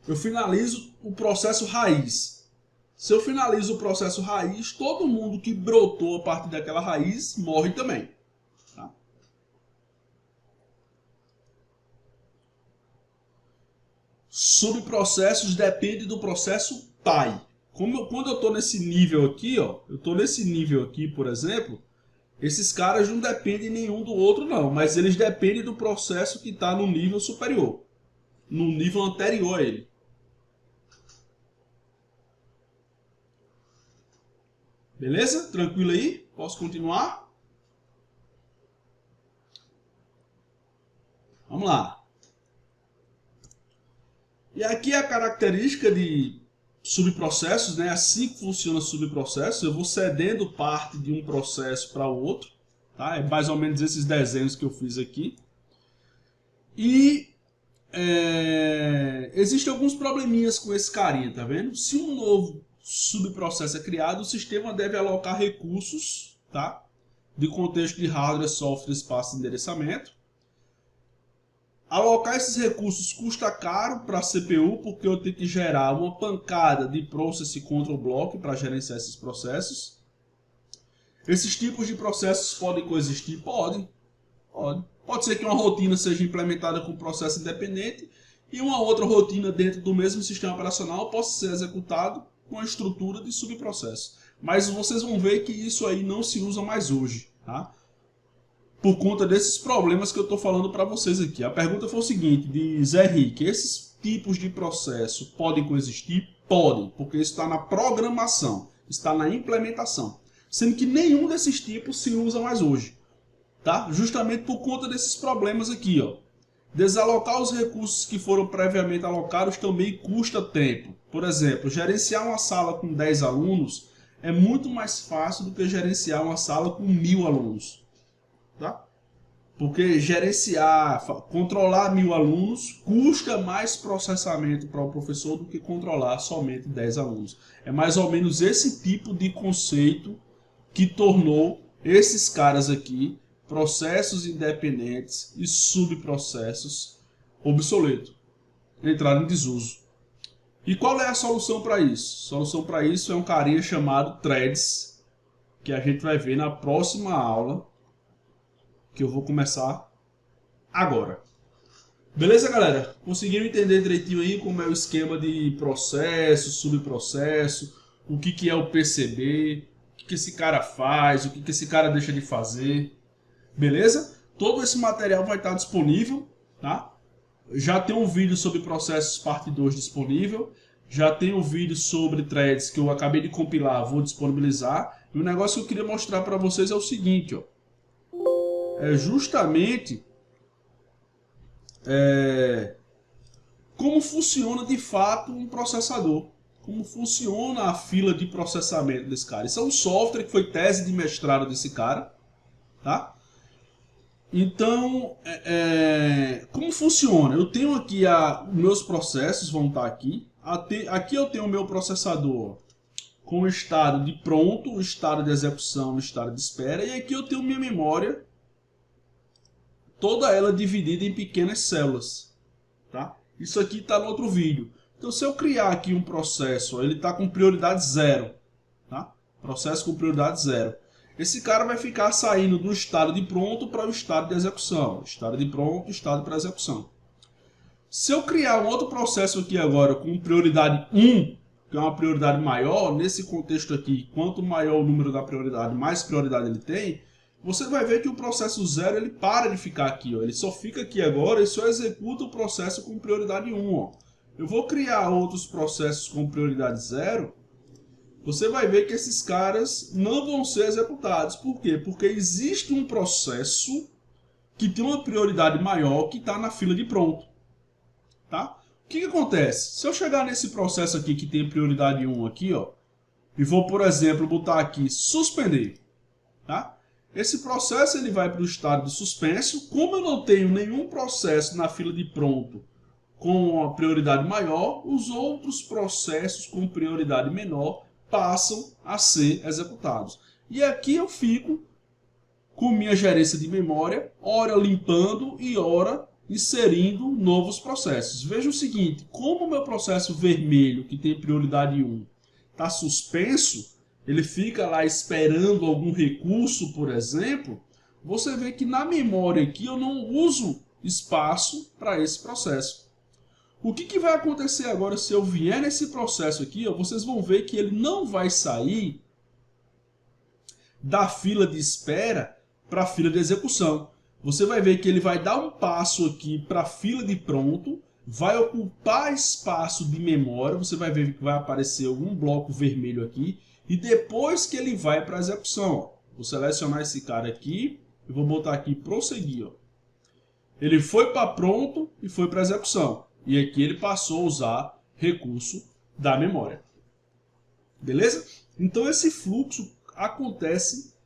Eu finalizo o processo raiz. Se eu finalizo o processo raiz, todo mundo que brotou a partir daquela raiz morre também. Tá? Subprocessos depende do processo pai. Quando eu estou nesse nível aqui, ó, eu estou nesse nível aqui, por exemplo, esses caras não dependem nenhum do outro não, mas eles dependem do processo que está no nível superior, no nível anterior a ele. Beleza? Tranquilo aí? Posso continuar? Vamos lá. E aqui é a característica de subprocessos, né? Assim que funciona subprocesso, eu vou cedendo parte de um processo para o outro, tá? É mais ou menos esses desenhos que eu fiz aqui. E existem alguns probleminhas com esse carinha, tá vendo? Se um novo subprocesso é criado, o sistema deve alocar recursos, tá? De contexto de hardware, software, espaço e endereçamento. Alocar esses recursos custa caro para a CPU, porque eu tenho que gerar uma pancada de Process Control Block para gerenciar esses processos. Esses tipos de processos podem coexistir? Podem. Pode ser que uma rotina seja implementada com processo independente e uma outra rotina dentro do mesmo sistema operacional possa ser executado com a estrutura de subprocesso. Mas vocês vão ver que isso aí não se usa mais hoje, tá? Por conta desses problemas que eu estou falando para vocês aqui. A pergunta foi o seguinte, de Zé Henrique: esses tipos de processo podem coexistir? Podem, porque isso está na programação, está na implementação. Sendo que nenhum desses tipos se usa mais hoje. Tá? Justamente por conta desses problemas aqui. Ó. Desalocar os recursos que foram previamente alocados também custa tempo. Por exemplo, gerenciar uma sala com 10 alunos é muito mais fácil do que gerenciar uma sala com 1000 alunos. Tá? Porque controlar 1000 alunos custa mais processamento para o professor do que controlar somente 10 alunos. É mais ou menos esse tipo de conceito que tornou esses caras aqui, processos independentes e subprocessos, obsoleto, entraram em desuso. E qual é a solução para isso? A solução para isso é um carinha chamado Threads, que a gente vai ver na próxima aula, que eu vou começar agora. Beleza, galera? Conseguiram entender direitinho aí como é o esquema de processo, subprocesso, o que é o PCB, o que esse cara faz, o que esse cara deixa de fazer. Beleza? Todo esse material vai estar disponível, tá? Já tem um vídeo sobre processos parte 2 disponível. Já tem um vídeo sobre threads que eu acabei de compilar, vou disponibilizar. E o negócio que eu queria mostrar para vocês é o seguinte, ó. É justamente como funciona de fato um processador. Como funciona a fila de processamento desse cara. Isso é um software que foi tese de mestrado desse cara, tá? Então, como funciona? Eu tenho aqui, meus processos vão estar aqui, Aqui eu tenho o meu processador com o estado de pronto, o estado de execução, o estado de espera. E aqui eu tenho minha memória, toda ela dividida em pequenas células. Tá? Isso aqui está no outro vídeo. Então, se eu criar aqui um processo, ele está com prioridade 0. Tá? Processo com prioridade 0. Esse cara vai ficar saindo do estado de pronto para o estado de execução. Estado de pronto, estado para execução. Se eu criar um outro processo aqui agora com prioridade 1, que é uma prioridade maior, nesse contexto aqui, quanto maior o número da prioridade, mais prioridade ele tem, você vai ver que o processo 0 ele para de ficar aqui. Ó. Ele só fica aqui agora e só executa o processo com prioridade 1. Ó. Eu vou criar outros processos com prioridade 0. Você vai ver que esses caras não vão ser executados. Por quê? Porque existe um processo que tem uma prioridade maior que está na fila de pronto. Tá? O que acontece? Se eu chegar nesse processo aqui que tem prioridade 1 aqui, ó, e vou, por exemplo, botar aqui suspender. Tá? Esse processo ele vai para o estado de suspenso. Como eu não tenho nenhum processo na fila de pronto com a prioridade maior, os outros processos com prioridade menor passam a ser executados. E aqui eu fico com minha gerência de memória, ora limpando e ora inserindo novos processos. Veja o seguinte, como o meu processo vermelho, que tem prioridade 1, está suspenso, ele fica lá esperando algum recurso, por exemplo, você vê que na memória aqui eu não uso espaço para esse processo. O que vai acontecer agora se eu vier nesse processo aqui? Ó, vocês vão ver que ele não vai sair da fila de espera para a fila de execução. Você vai ver que ele vai dar um passo aqui para a fila de pronto, vai ocupar espaço de memória, você vai ver que vai aparecer algum bloco vermelho aqui, e depois que ele vai para a execução, ó, vou selecionar esse cara aqui e vou botar aqui prosseguir. Ó. Ele foi para pronto e foi para a execução, e aqui ele passou a usar recurso da memória. Beleza? Então esse fluxo acontece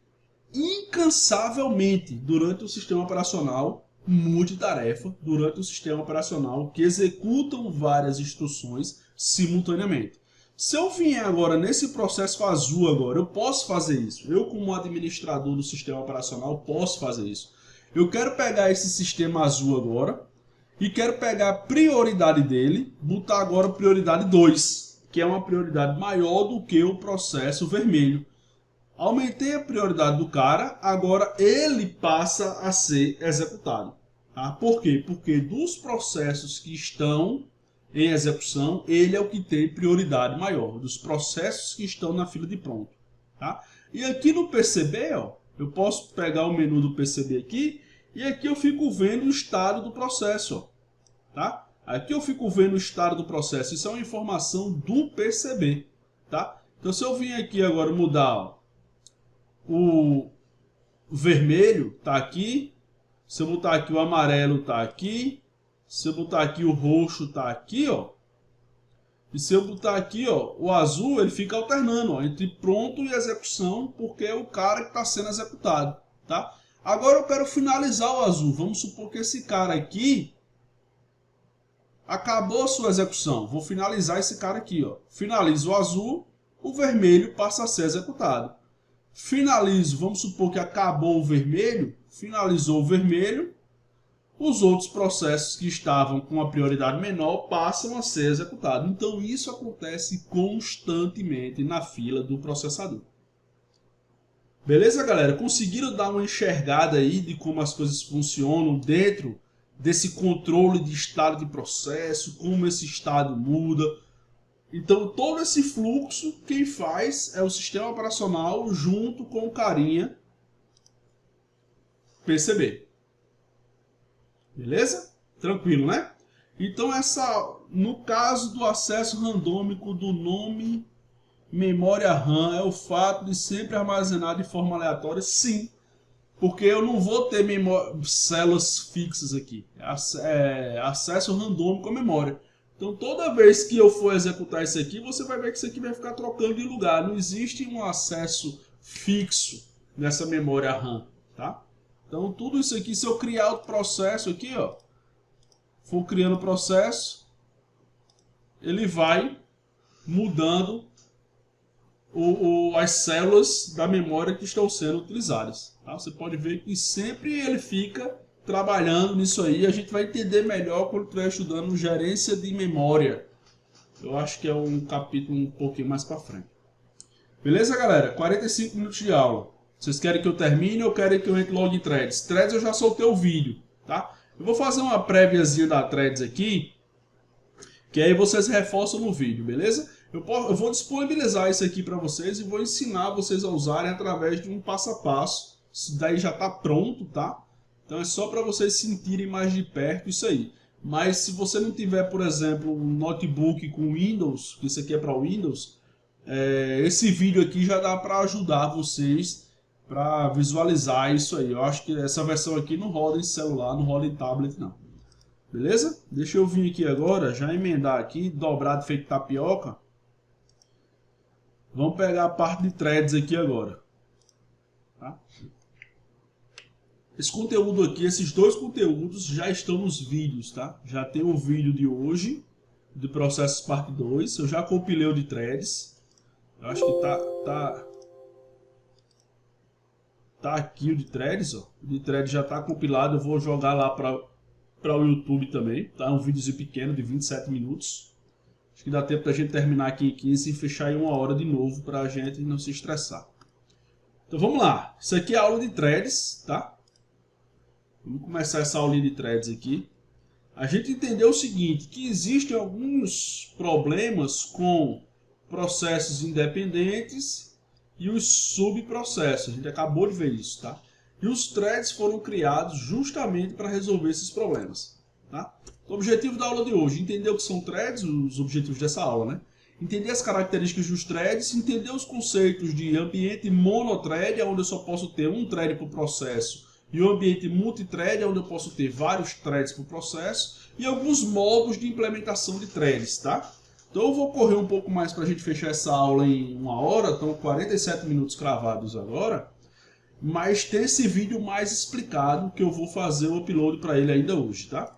incansavelmente durante o sistema operacional multitarefa, durante o sistema operacional que executam várias instruções simultaneamente. Se eu vier agora nesse processo azul agora, eu posso fazer isso. Eu, como administrador do sistema operacional, posso fazer isso. Eu quero pegar esse sistema azul agora e quero pegar a prioridade dele, botar agora prioridade 2, que é uma prioridade maior do que o processo vermelho. Aumentei a prioridade do cara, agora ele passa a ser executado. Tá? Por quê? Porque dos processos que estão em execução, ele é o que tem prioridade maior, dos processos que estão na fila de pronto. Tá? E aqui no PCB, ó, eu posso pegar o menu do PCB aqui, e aqui eu fico vendo o estado do processo. Ó, tá? Aqui eu fico vendo o estado do processo, isso é uma informação do PCB. Tá? Então se eu vim aqui agora mudar... Ó, o vermelho está aqui, se eu botar aqui o amarelo está aqui, se eu botar aqui o roxo está aqui, ó, e se eu botar aqui, ó, o azul, ele fica alternando, ó, entre pronto e execução, porque é o cara que está sendo executado, tá? Agora eu quero finalizar o azul. Vamos supor que esse cara aqui acabou a sua execução. Vou finalizar esse cara aqui, ó. Finalizo o azul, o vermelho passa a ser executado. Finalizo, vamos supor que acabou o vermelho, finalizou o vermelho, os outros processos que estavam com a prioridade menor passam a ser executados. Então isso acontece constantemente na fila do processador. Beleza, galera? Conseguiram dar uma enxergada aí de como as coisas funcionam dentro desse controle de estado de processo, como esse estado muda. Então, todo esse fluxo, quem faz é o sistema operacional junto com o carinha PCB. Beleza? Tranquilo, né? Então, no caso do acesso randômico do nome memória RAM, é o fato de sempre armazenar de forma aleatória? Sim. Porque eu não vou ter células fixas aqui. É acesso randômico à memória. Então, toda vez que eu for executar isso aqui, você vai ver que isso aqui vai ficar trocando de lugar. Não existe um acesso fixo nessa memória RAM, tá? Então, tudo isso aqui, se eu criar outro processo aqui, ó, for criando processo, ele vai mudando as células da memória que estão sendo utilizadas. Tá? Você pode ver que sempre ele fica trabalhando nisso aí. A gente vai entender melhor quando estiver estudando gerência de memória. Eu acho que é um capítulo um pouquinho mais para frente. Beleza, galera? 45 minutos de aula. Vocês querem que eu termine ou querem que eu entre logo em threads? Threads eu já soltei o vídeo, tá? Eu vou fazer uma préviazinha da threads aqui, que aí vocês reforçam no vídeo, beleza? Eu vou disponibilizar isso aqui para vocês e vou ensinar vocês a usarem através de um passo a passo. Isso daí já está pronto, tá? Então é só para vocês sentirem mais de perto isso aí. Mas se você não tiver, por exemplo, um notebook com Windows, que isso aqui é para Windows, esse vídeo aqui já dá para ajudar vocês para visualizar isso aí. Eu acho que essa versão aqui não roda em celular, não roda em tablet não. Beleza? Deixa eu vir aqui agora, já emendar aqui, dobrado feito tapioca. Vamos pegar a parte de threads aqui agora. Tá? Esse conteúdo aqui, esses dois conteúdos já estão nos vídeos, tá? Já tem o vídeo de hoje, do processos parte 2. Eu já compilei o de threads. Eu acho que tá aqui o de threads, ó. O de threads já tá compilado, eu vou jogar lá para o YouTube também, tá? Um videozinho pequeno de 27 minutos. Acho que dá tempo da gente terminar aqui em 15 e fechar em 1 hora de novo para a gente não se estressar. Então vamos lá. Isso aqui é a aula de threads, tá? Vamos começar essa aulinha de threads aqui. A gente entendeu o seguinte, que existem alguns problemas com processos independentes e os subprocessos. A gente acabou de ver isso, tá? E os threads foram criados justamente para resolver esses problemas, tá? O objetivo da aula de hoje, entender o que são threads, os objetivos dessa aula, né? Entender as características dos threads, entender os conceitos de ambiente monothread, onde eu só posso ter um thread por processo, e o ambiente multithread, onde eu posso ter vários threads por processo, e alguns modos de implementação de threads, tá? Então eu vou correr um pouco mais para a gente fechar essa aula em 1 hora, estão 47 minutos cravados agora, mas tem esse vídeo mais explicado que eu vou fazer o upload para ele ainda hoje, tá?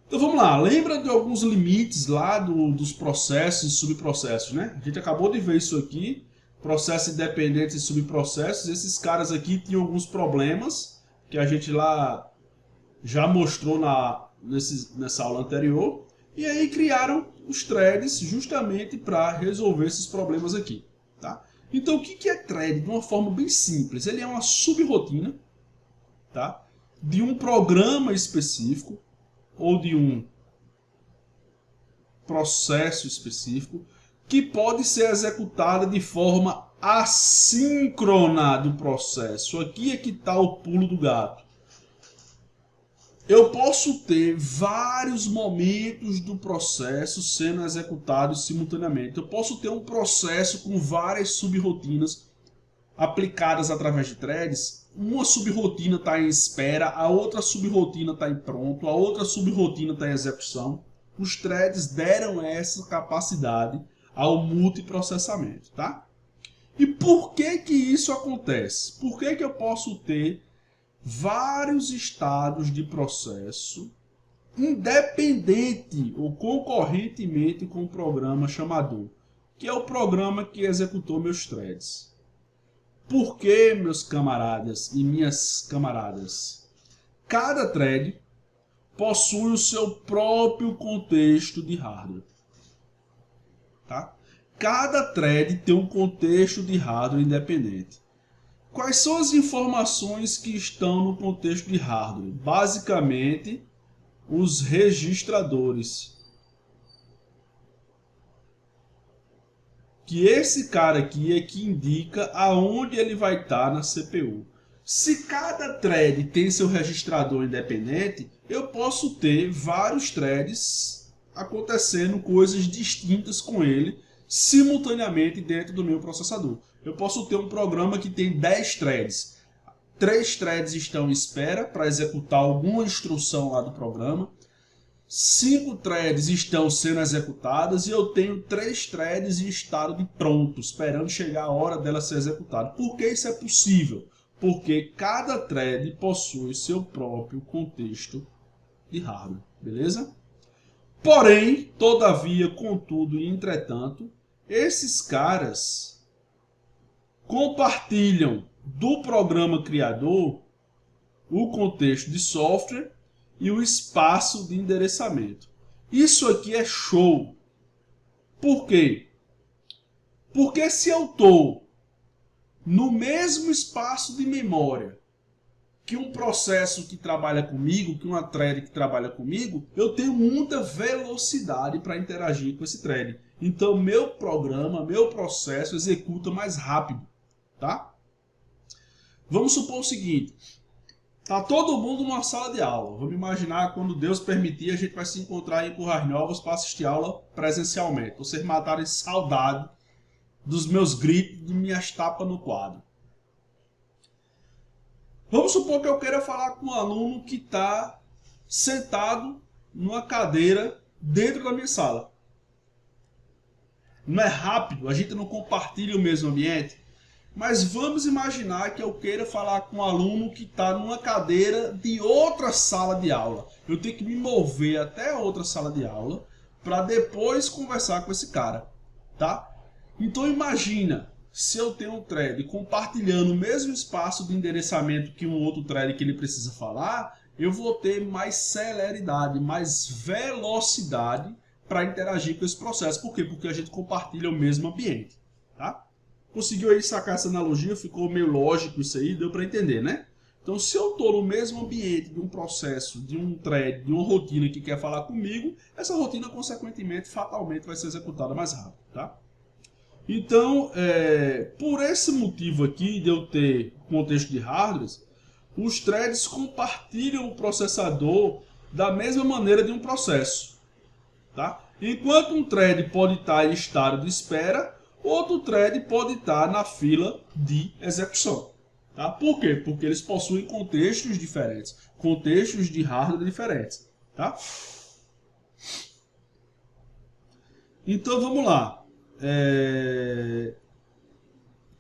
Então vamos lá, lembra de alguns limites lá dos processos e subprocessos, né? A gente acabou de ver isso aqui, processos independentes e subprocessos. Esses caras aqui tinham alguns problemas que a gente lá já mostrou nessa aula anterior. E aí criaram os threads justamente para resolver esses problemas aqui, tá? Então o que é thread? De uma forma bem simples, ele é uma subrotina, tá? De um programa específico ou de um processo específico que pode ser executada de forma assíncrona do processo. Aqui é que está o pulo do gato. Eu posso ter vários momentos do processo sendo executados simultaneamente. Eu posso ter um processo com várias subrotinas aplicadas através de threads. Uma subrotina está em espera, a outra subrotina está em pronto, a outra subrotina está em execução. Os threads deram essa capacidade ao multiprocessamento, tá? E por que isso acontece? Por que eu posso ter vários estados de processo independente ou concorrentemente com o programa chamador, que é o programa que executou meus threads? Por que, meus camaradas e minhas camaradas? Cada thread possui o seu próprio contexto de hardware, tá? Cada thread tem um contexto de hardware independente. Quais são as informações que estão no contexto de hardware? Basicamente, os registradores. Que esse cara aqui é que indica aonde ele vai estar na CPU. Se cada thread tem seu registrador independente, eu posso ter vários threads acontecendo coisas distintas com ele simultaneamente dentro do meu processador. Eu posso ter um programa que tem 10 threads. 3 threads estão em espera para executar alguma instrução lá do programa. 5 threads estão sendo executadas e eu tenho 3 threads em estado de pronto, esperando chegar a hora dela ser executada. Por que isso é possível? Porque cada thread possui seu próprio contexto de hardware, beleza? Porém, todavia, contudo e entretanto, esses caras compartilham do programa criador o contexto de software e o espaço de endereçamento. Isso aqui é show. Por quê? Porque se eu estou no mesmo espaço de memória que um processo que trabalha comigo, que uma thread que trabalha comigo, eu tenho muita velocidade para interagir com esse thread. Então, meu programa, meu processo executa mais rápido, tá? Vamos supor o seguinte, tá todo mundo numa sala de aula. Vamos imaginar, quando Deus permitir, a gente vai se encontrar em Currais Novas para assistir aula presencialmente. Vocês matarem saudade dos meus gritos, de minhas tapas no quadro. Vamos supor que eu queira falar com um aluno que está sentado numa cadeira dentro da minha sala. Não é rápido, a gente não compartilha o mesmo ambiente. Mas vamos imaginar que eu queira falar com um aluno que está numa cadeira de outra sala de aula. Eu tenho que me mover até a outra sala de aula para depois conversar com esse cara, tá? Então imagina, se eu tenho um thread compartilhando o mesmo espaço de endereçamento que um outro thread que ele precisa falar, eu vou ter mais celeridade, mais velocidade para interagir com esse processo. Por quê? Porque a gente compartilha o mesmo ambiente, tá? Conseguiu aí sacar essa analogia? Ficou meio lógico isso aí? Deu para entender, né? Então, se eu estou no mesmo ambiente de um processo, de um thread, de uma rotina que quer falar comigo, essa rotina, consequentemente, fatalmente vai ser executada mais rápido, tá? Então, por esse motivo aqui de eu ter contexto de hardware, os threads compartilham o processador da mesma maneira de um processo, tá? Enquanto um thread pode estar em estado de espera, outro thread pode estar na fila de execução. Tá? Por quê? Porque eles possuem contextos diferentes, contextos de hardware diferentes. Tá? Então vamos lá.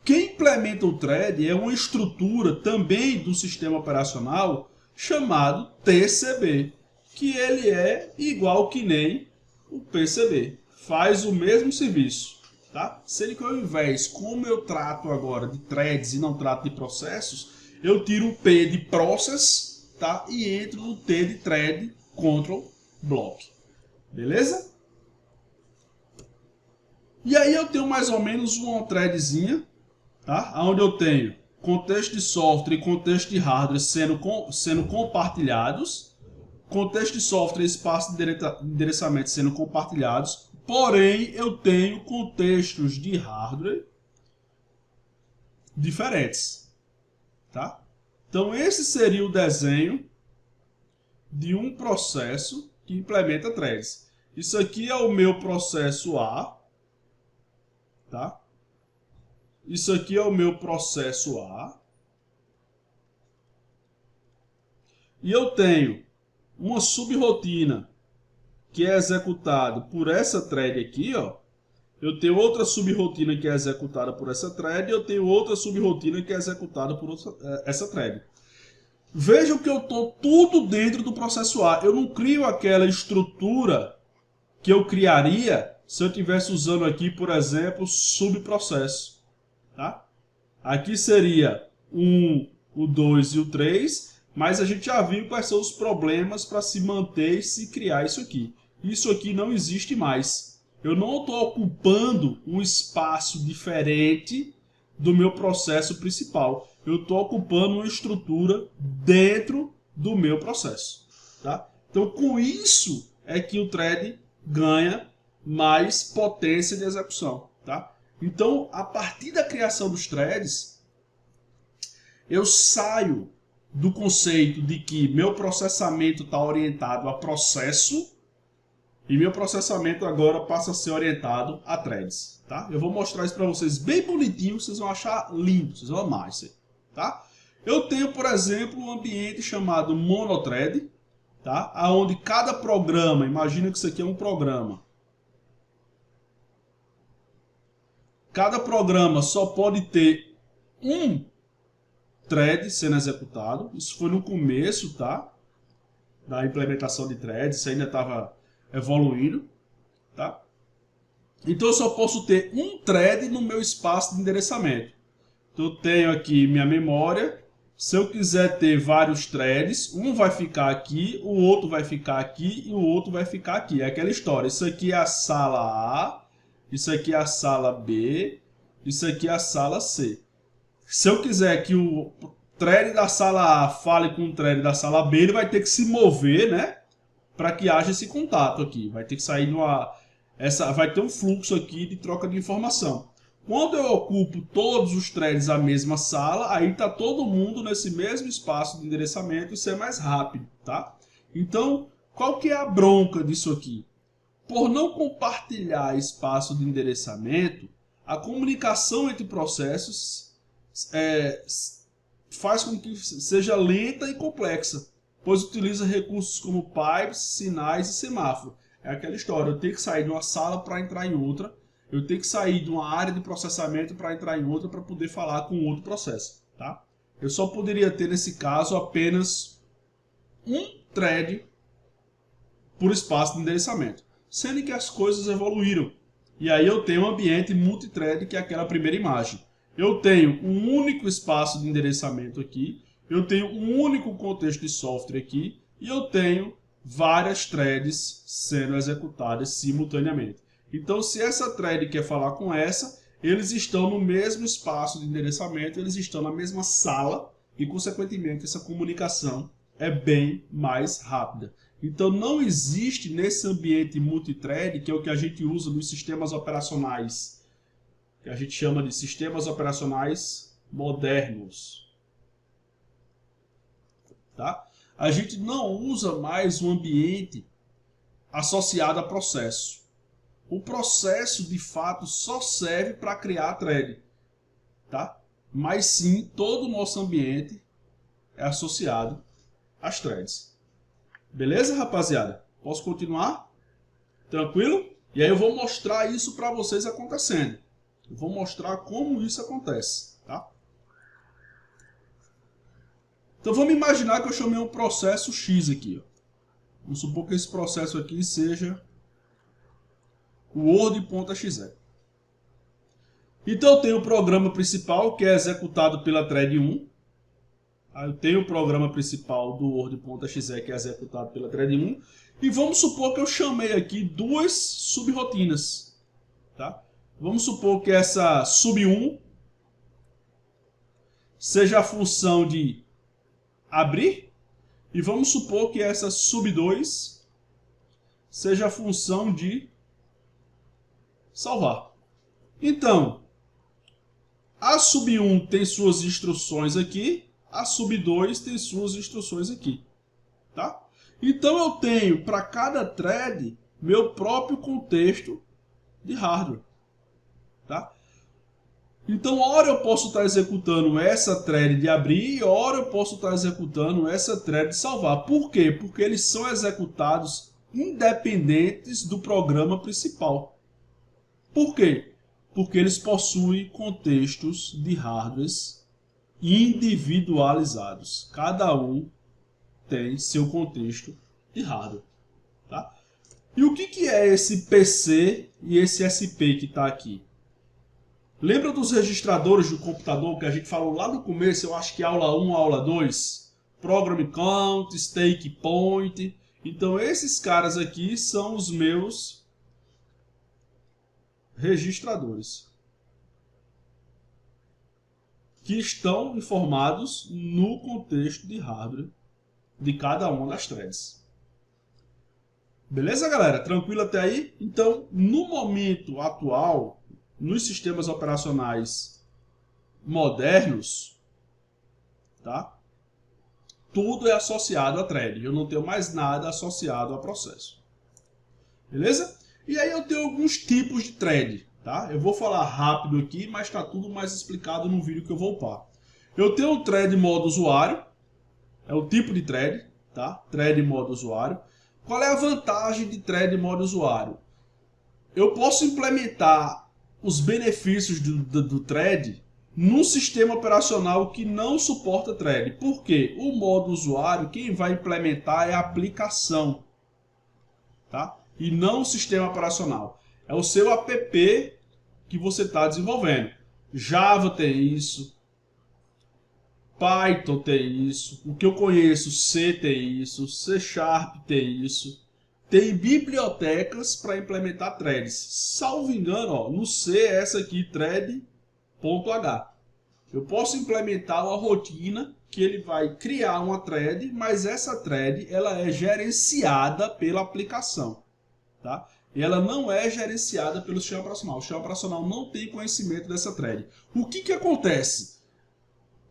Quem implementa o thread é uma estrutura também do sistema operacional chamado TCB, que ele é igual que nem o PCB, faz o mesmo serviço. Tá? Sendo que ao invés, como eu trato agora de threads e não trato de processos, eu tiro o P de process, tá? E entro no T de thread, control, block. Beleza? E aí eu tenho mais ou menos uma threadzinha, tá? Onde eu tenho contexto de software e contexto de hardware sendo compartilhados, contexto de software e espaço de endereçamento sendo compartilhados. Porém, eu tenho contextos de hardware diferentes, tá? Então, esse seria o desenho de um processo que implementa threads. Isso aqui é o meu processo A, tá? Isso aqui é o meu processo A. E eu tenho uma subrotina que é executado por essa thread aqui, ó. Eu tenho outra subrotina que é executada por essa thread e eu tenho outra subrotina que é executada por essa thread. Vejam que eu estou tudo dentro do processo A. Eu não crio aquela estrutura que eu criaria se eu estivesse usando aqui, por exemplo, subprocesso. Tá? Aqui seria o 2 e o 3, mas a gente já viu quais são os problemas para se manter e se criar isso aqui. Isso aqui não existe mais. Eu não estou ocupando um espaço diferente do meu processo principal. Eu estou ocupando uma estrutura dentro do meu processo. Tá? Então, com isso é que o thread ganha mais potência de execução. Tá? Então, a partir da criação dos threads, eu saio do conceito de que meu processamento está orientado a processo e meu processamento agora passa a ser orientado a threads, tá? Eu vou mostrar isso para vocês bem bonitinho, vocês vão achar lindo, vocês vão amar isso aí, tá? Eu tenho, por exemplo, um ambiente chamado monothread, tá? Onde cada programa, imagina que isso aqui é um programa. Cada programa só pode ter um thread sendo executado. Isso foi no começo, tá? Da implementação de threads, isso ainda estava evoluindo, tá? Então eu só posso ter um thread no meu espaço de endereçamento. Então eu tenho aqui minha memória. Se eu quiser ter vários threads, um vai ficar aqui, o outro vai ficar aqui e o outro vai ficar aqui. É aquela história. Isso aqui é a sala A, isso aqui é a sala B, isso aqui é a sala C. Se eu quiser que o thread da sala A fale com o thread da sala B, ele vai ter que se mover, né? Para que haja esse contato aqui. Vai ter que sair vai ter um fluxo aqui de troca de informação. Quando eu ocupo todos os threads a mesma sala, aí está todo mundo nesse mesmo espaço de endereçamento, isso é mais rápido, tá? Então, qual que é a bronca disso aqui? Por não compartilhar espaço de endereçamento, a comunicação entre processos faz com que seja lenta e complexa, pois utiliza recursos como pipes, sinais e semáforo. É aquela história, eu tenho que sair de uma sala para entrar em outra, eu tenho que sair de uma área de processamento para entrar em outra para poder falar com outro processo, tá? Eu só poderia ter, nesse caso, apenas um thread por espaço de endereçamento, sendo que as coisas evoluíram. E aí eu tenho um ambiente multithread, que é aquela primeira imagem. Eu tenho um único espaço de endereçamento aqui, eu tenho um único contexto de software aqui, e eu tenho várias threads sendo executadas simultaneamente. Então, se essa thread quer falar com essa, eles estão no mesmo espaço de endereçamento, eles estão na mesma sala e, consequentemente, essa comunicação é bem mais rápida. Então, não existe nesse ambiente multithread, que é o que a gente usa nos sistemas operacionais, que a gente chama de sistemas operacionais modernos. Tá? A gente não usa mais um ambiente associado a processo. O processo, de fato, só serve para criar a thread, tá? Mas sim, todo o nosso ambiente é associado às threads. Beleza, rapaziada? Posso continuar? Tranquilo? E aí eu vou mostrar isso para vocês acontecendo. Eu vou mostrar como isso acontece, tá? Então vamos imaginar que eu chamei um processo X aqui, ó. Vamos supor que esse processo aqui seja o Word.exe. Então eu tenho o programa principal, que é executado pela thread 1. Eu tenho o programa principal do Word.exe, que é executado pela thread 1. E vamos supor que eu chamei aqui duas subrotinas, tá? Vamos supor que essa sub1 seja a função de abrir. E vamos supor que essa sub2 seja a função de salvar. Então, a sub1 tem suas instruções aqui, a sub2 tem suas instruções aqui, tá? Então eu tenho para cada thread meu próprio contexto de hardware, tá? Então, ora eu posso estar executando essa thread de abrir e ora eu posso estar executando essa thread de salvar. Por quê? Porque eles são executados independentes do programa principal. Por quê? Porque eles possuem contextos de hardwares individualizados. Cada um tem seu contexto de hardware, tá? E o que é esse PC e esse SP que está aqui? Lembra dos registradores do computador que a gente falou lá no começo, eu acho que aula 1, aula 2? Program Count, Stake Point. Então esses caras aqui são os meus registradores, que estão informados no contexto de hardware de cada uma das threads. Beleza, galera? Tranquilo até aí? Então, no momento atual, nos sistemas operacionais modernos, tá? Tudo é associado a thread. Eu não tenho mais nada associado a processo. Beleza? E aí eu tenho alguns tipos de thread, tá? Eu vou falar rápido aqui, mas está tudo mais explicado no vídeo que eu vou upar. Eu tenho o thread modo usuário, é o tipo de thread, tá? Thread modo usuário. Qual é a vantagem de thread modo usuário? Eu posso implementar os benefícios do thread num sistema operacional que não suporta thread. Por quê? O modo usuário, quem vai implementar é a aplicação, tá? e não o sistema operacional. É o seu app que você está desenvolvendo. Java tem isso, Python tem isso, o que eu conheço, C tem isso, C Sharp tem isso. Tem bibliotecas para implementar threads. Salvo engano, ó, no C é essa aqui, thread.h. Eu posso implementar uma rotina que ele vai criar uma thread, mas essa thread ela é gerenciada pela aplicação, tá? E ela não é gerenciada pelo sistema operacional. O sistema operacional não tem conhecimento dessa thread. O que acontece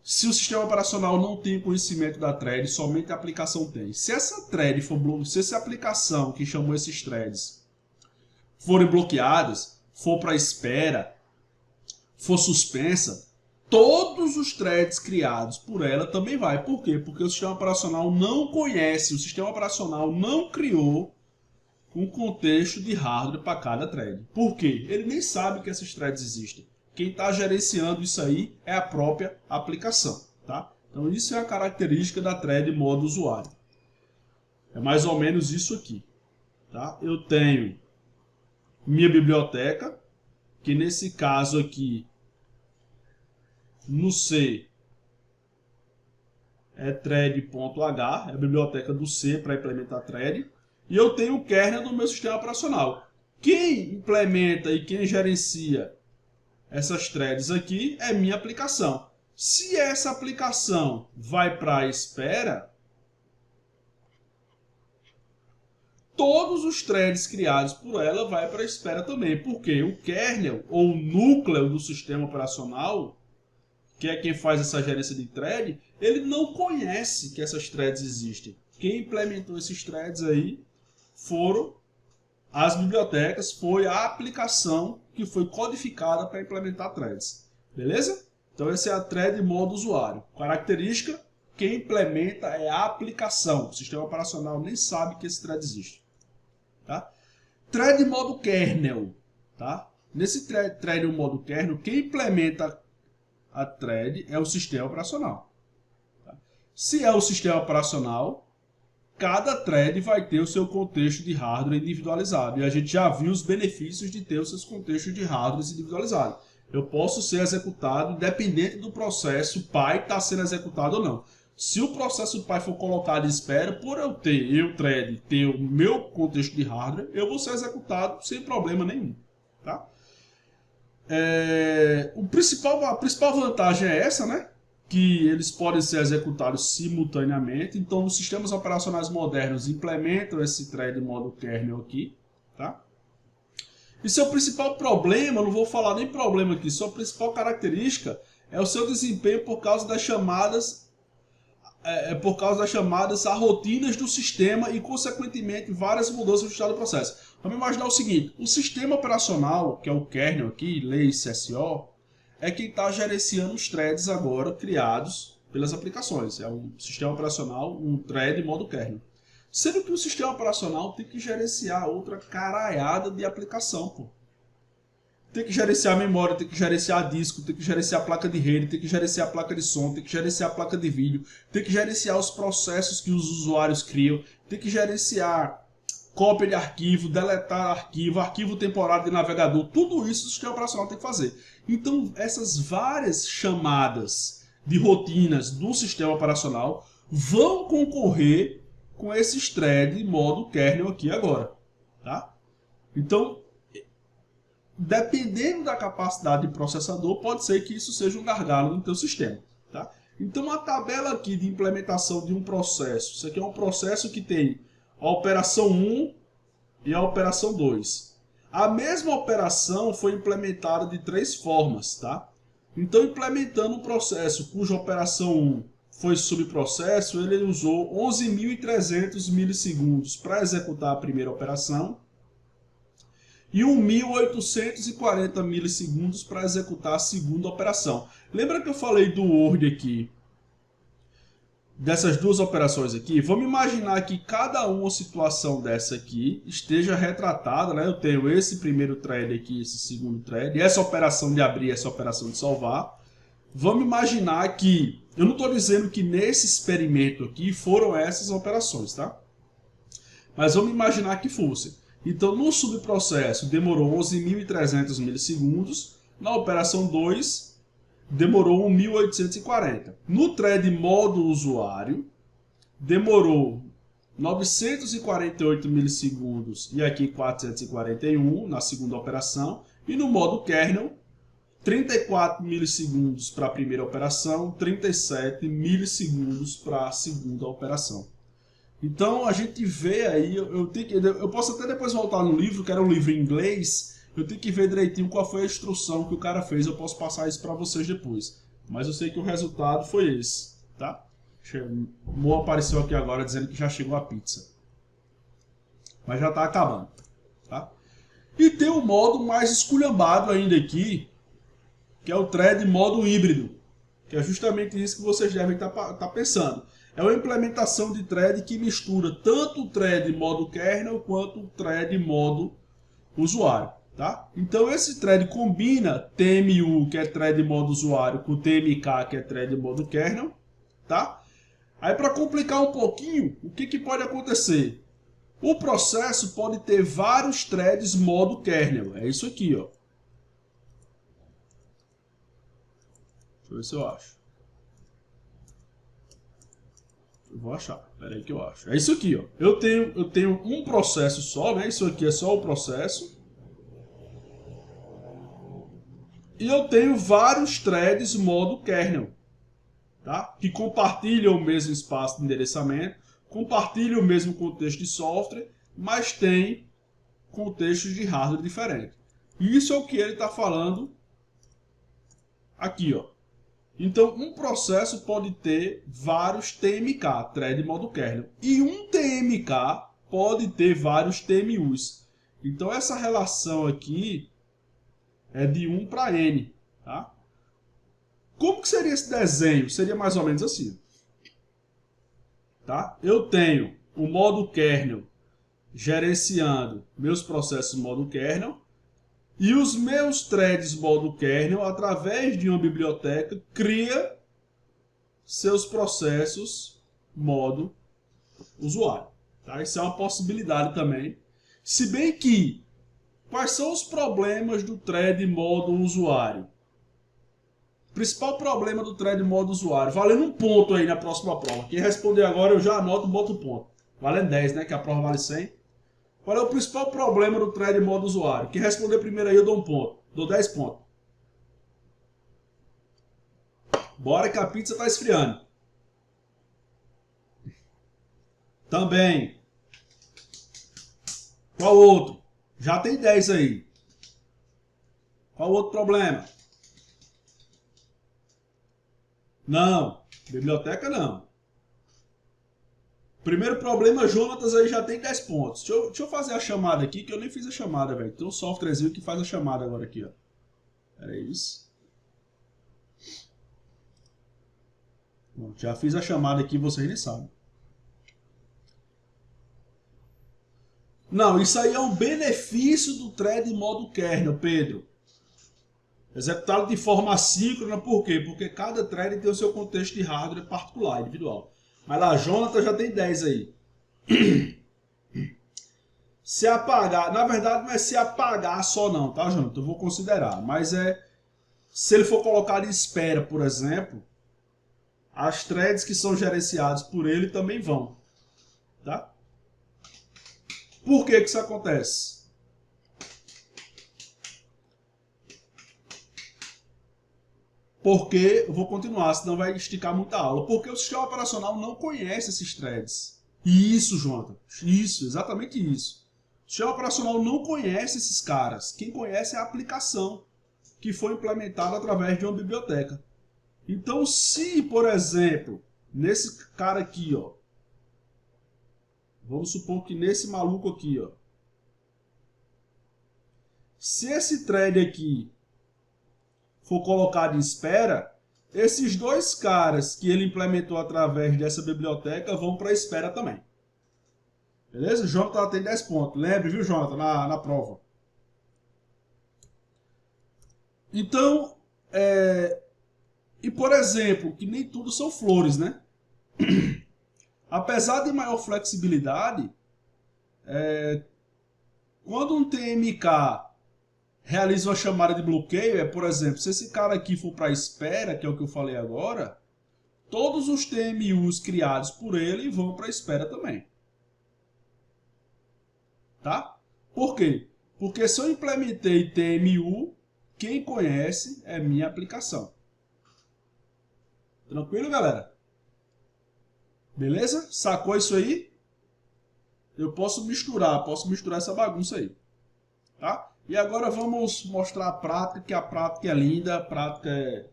se o sistema operacional não tem conhecimento da thread, somente a aplicação tem? Se essa thread for se essa aplicação que chamou esses threads forem bloqueadas, for para espera, for suspensa, todos os threads criados por ela também vai. Por quê? Porque o sistema operacional não conhece, o sistema operacional não criou um contexto de hardware para cada thread. Por quê? Ele nem sabe que essas threads existem. Quem está gerenciando isso aí é a própria aplicação, tá? Então isso é a característica da thread modo usuário. É mais ou menos isso aqui, tá? Eu tenho minha biblioteca, que nesse caso aqui no C é thread.h, é a biblioteca do C para implementar thread, e eu tenho o kernel do meu sistema operacional. Quem implementa e quem gerencia essas threads aqui é minha aplicação. Se essa aplicação vai para a espera, todos os threads criados por ela vai para a espera também, porque o kernel ou o núcleo do sistema operacional, que é quem faz essa gerência de thread, ele não conhece que essas threads existem. Quem implementou esses threads aí foram as bibliotecas, foi a aplicação que foi codificada para implementar threads. Beleza? Então essa é a thread modo usuário. Característica, quem implementa é a aplicação. O sistema operacional nem sabe que esse thread existe. Tá? Thread modo kernel. Tá? Nesse thread modo kernel, quem implementa a thread é o sistema operacional. Tá? Se é o sistema operacional, cada thread vai ter o seu contexto de hardware individualizado. E a gente já viu os benefícios de ter os seus contextos de hardware individualizados. Eu posso ser executado independente do processo pai estar sendo executado ou não. Se o processo pai for colocado em espera, por eu thread, ter o meu contexto de hardware, eu vou ser executado sem problema nenhum. Tá? A principal vantagem é essa, né? Que eles podem ser executados simultaneamente. Então, os sistemas operacionais modernos implementam esse thread modo kernel aqui, tá? E seu principal problema, não vou falar nem problema aqui, sua principal característica é o seu desempenho por causa das chamadas a rotinas do sistema e, consequentemente, várias mudanças no estado do processo. Vamos imaginar o seguinte: o sistema operacional, que é o kernel aqui, lei CSO, é quem está gerenciando os threads agora criados pelas aplicações. É um sistema operacional, um thread modo kernel. Sendo que o sistema operacional tem que gerenciar outra caralhada de aplicação, pô. Tem que gerenciar a memória, tem que gerenciar disco, tem que gerenciar a placa de rede, tem que gerenciar a placa de som, tem que gerenciar a placa de vídeo, tem que gerenciar os processos que os usuários criam, tem que gerenciar cópia de arquivo, deletar arquivo, arquivo temporário de navegador, tudo isso o sistema operacional tem que fazer. Então, essas várias chamadas de rotinas do sistema operacional vão concorrer com esses threads modo kernel aqui agora, tá? Então, dependendo da capacidade de processador, pode ser que isso seja um gargalo no teu sistema, tá? Então, a tabela aqui de implementação de um processo, isso aqui é um processo que tem a operação 1 e a operação 2. A mesma operação foi implementada de 3 formas, tá? Então, implementando um processo cuja operação 1 foi subprocesso, ele usou 11.300 milissegundos para executar a primeira operação e 1.840 milissegundos para executar a segunda operação. Lembra que eu falei do Word aqui, dessas duas operações aqui? Vamos imaginar que cada uma situação dessa aqui esteja retratada, né? Eu tenho esse primeiro thread aqui, esse segundo thread, essa operação de abrir, essa operação de salvar. Vamos imaginar que, eu não estou dizendo que nesse experimento aqui foram essas operações, tá? Mas vamos imaginar que fossem. Então, no subprocesso, demorou 11.300 milissegundos. Na operação 2, demorou 1.840. No thread modo usuário, demorou 948 milissegundos e aqui 441 na segunda operação. E no modo kernel, 34 milissegundos para a primeira operação, 37 milissegundos para a segunda operação. Então a gente vê aí, eu posso até depois voltar no livro, que era um livro em inglês, eu tenho que ver direitinho qual foi a instrução que o cara fez, eu posso passar isso para vocês depois. Mas eu sei que o resultado foi esse, tá? O Mo apareceu aqui agora dizendo que já chegou a pizza. Mas já está acabando, tá? E tem um modo mais esculhambado ainda aqui, que é o thread modo híbrido, que é justamente isso que vocês devem estar pensando. É uma implementação de thread que mistura tanto o thread modo kernel quanto o thread modo usuário, tá? Então esse thread combina TMU, que é thread modo usuário, com TMK, que é thread modo kernel, tá? Aí para complicar um pouquinho, o que pode acontecer? O processo pode ter vários threads modo kernel, é isso aqui, ó. Deixa eu ver se eu acho. Eu vou achar, pera aí que eu acho. É isso aqui, ó. Eu tenho um processo só, né? Isso aqui é só o processo. E eu tenho vários threads modo kernel, tá? Que compartilham o mesmo espaço de endereçamento, compartilham o mesmo contexto de software, mas tem contextos de hardware diferentes. E isso é o que ele está falando aqui, ó. Então, um processo pode ter vários TMK, thread modo kernel, e um TMK pode ter vários TMUs. Então, essa relação aqui é de 1 para N, tá? Como que seria esse desenho? Seria mais ou menos assim, tá? Eu tenho o modo kernel gerenciando meus processos modo kernel, e os meus threads modo kernel, através de uma biblioteca, cria seus processos modo usuário. Tá? Isso é uma possibilidade também. Se bem que, quais são os problemas do thread modo usuário? O principal problema do thread modo usuário, valendo um ponto aí na próxima prova. Quem responder agora eu já anoto e boto o ponto. Valendo 10, né? Que a prova vale 100. Qual é o principal problema do thread modo usuário? Quem responder primeiro aí eu dou um ponto. Dou 10 pontos. Bora que a pizza está esfriando. Também. Qual outro? Já tem 10 aí. Qual outro problema? Não. Biblioteca não. Primeiro problema, Jonatas aí já tem 10 pontos. Deixa eu fazer a chamada aqui, que eu nem fiz a chamada, velho. Tem um softwarezinho que faz a chamada agora aqui, ó. Era isso. Bom, já fiz a chamada aqui, vocês nem sabem. Não, isso aí é um benefício do thread modo kernel, Pedro. Executado de forma assíncrona, por quê? Porque cada thread tem o seu contexto de hardware particular, individual. Mas lá, Jonathan já tem 10 aí. Se apagar, na verdade não é se apagar só não, tá, Jonathan? Eu vou considerar, mas é se ele for colocado em espera, por exemplo, as threads que são gerenciadas por ele também vão, tá? Por que isso acontece? Porque, eu vou continuar, senão vai esticar muita aula. Porque o sistema operacional não conhece esses threads. Isso, Jonathan. Isso, exatamente isso. O sistema operacional não conhece esses caras. Quem conhece é a aplicação que foi implementada através de uma biblioteca. Então, se, por exemplo, nesse cara aqui, ó, vamos supor que nesse maluco aqui, ó, se esse thread aqui for colocado em espera, esses dois caras que ele implementou através dessa biblioteca vão para a espera também. Beleza? O Jonathan tem 10 pontos. Lembre, viu, Jonathan, na prova. Então, e por exemplo, que nem tudo são flores, né? Apesar de maior flexibilidade, Quando um TMK realiza uma chamada de bloqueio, por exemplo, se esse cara aqui for para espera, que é o que eu falei agora, todos os TMUs criados por ele vão para espera também. Tá? Por quê? Porque se eu implementei TMU, quem conhece é minha aplicação. Tranquilo, galera? Beleza? Sacou isso aí? Eu posso misturar essa bagunça aí. Tá? E agora vamos mostrar a prática, que a prática é linda, a prática é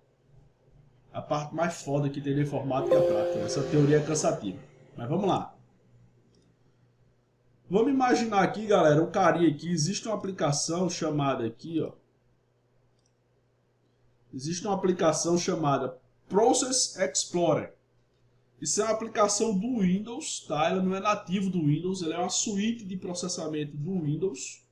a parte mais foda que tem de informática, é a prática. Essa teoria é cansativa. Mas vamos lá. Vamos imaginar aqui, galera, um carinha aqui, existe uma aplicação chamada aqui, ó. Existe uma aplicação chamada Process Explorer. Isso é uma aplicação do Windows, tá? Ela não é nativo do Windows, ela é uma suíte de processamento do Windows.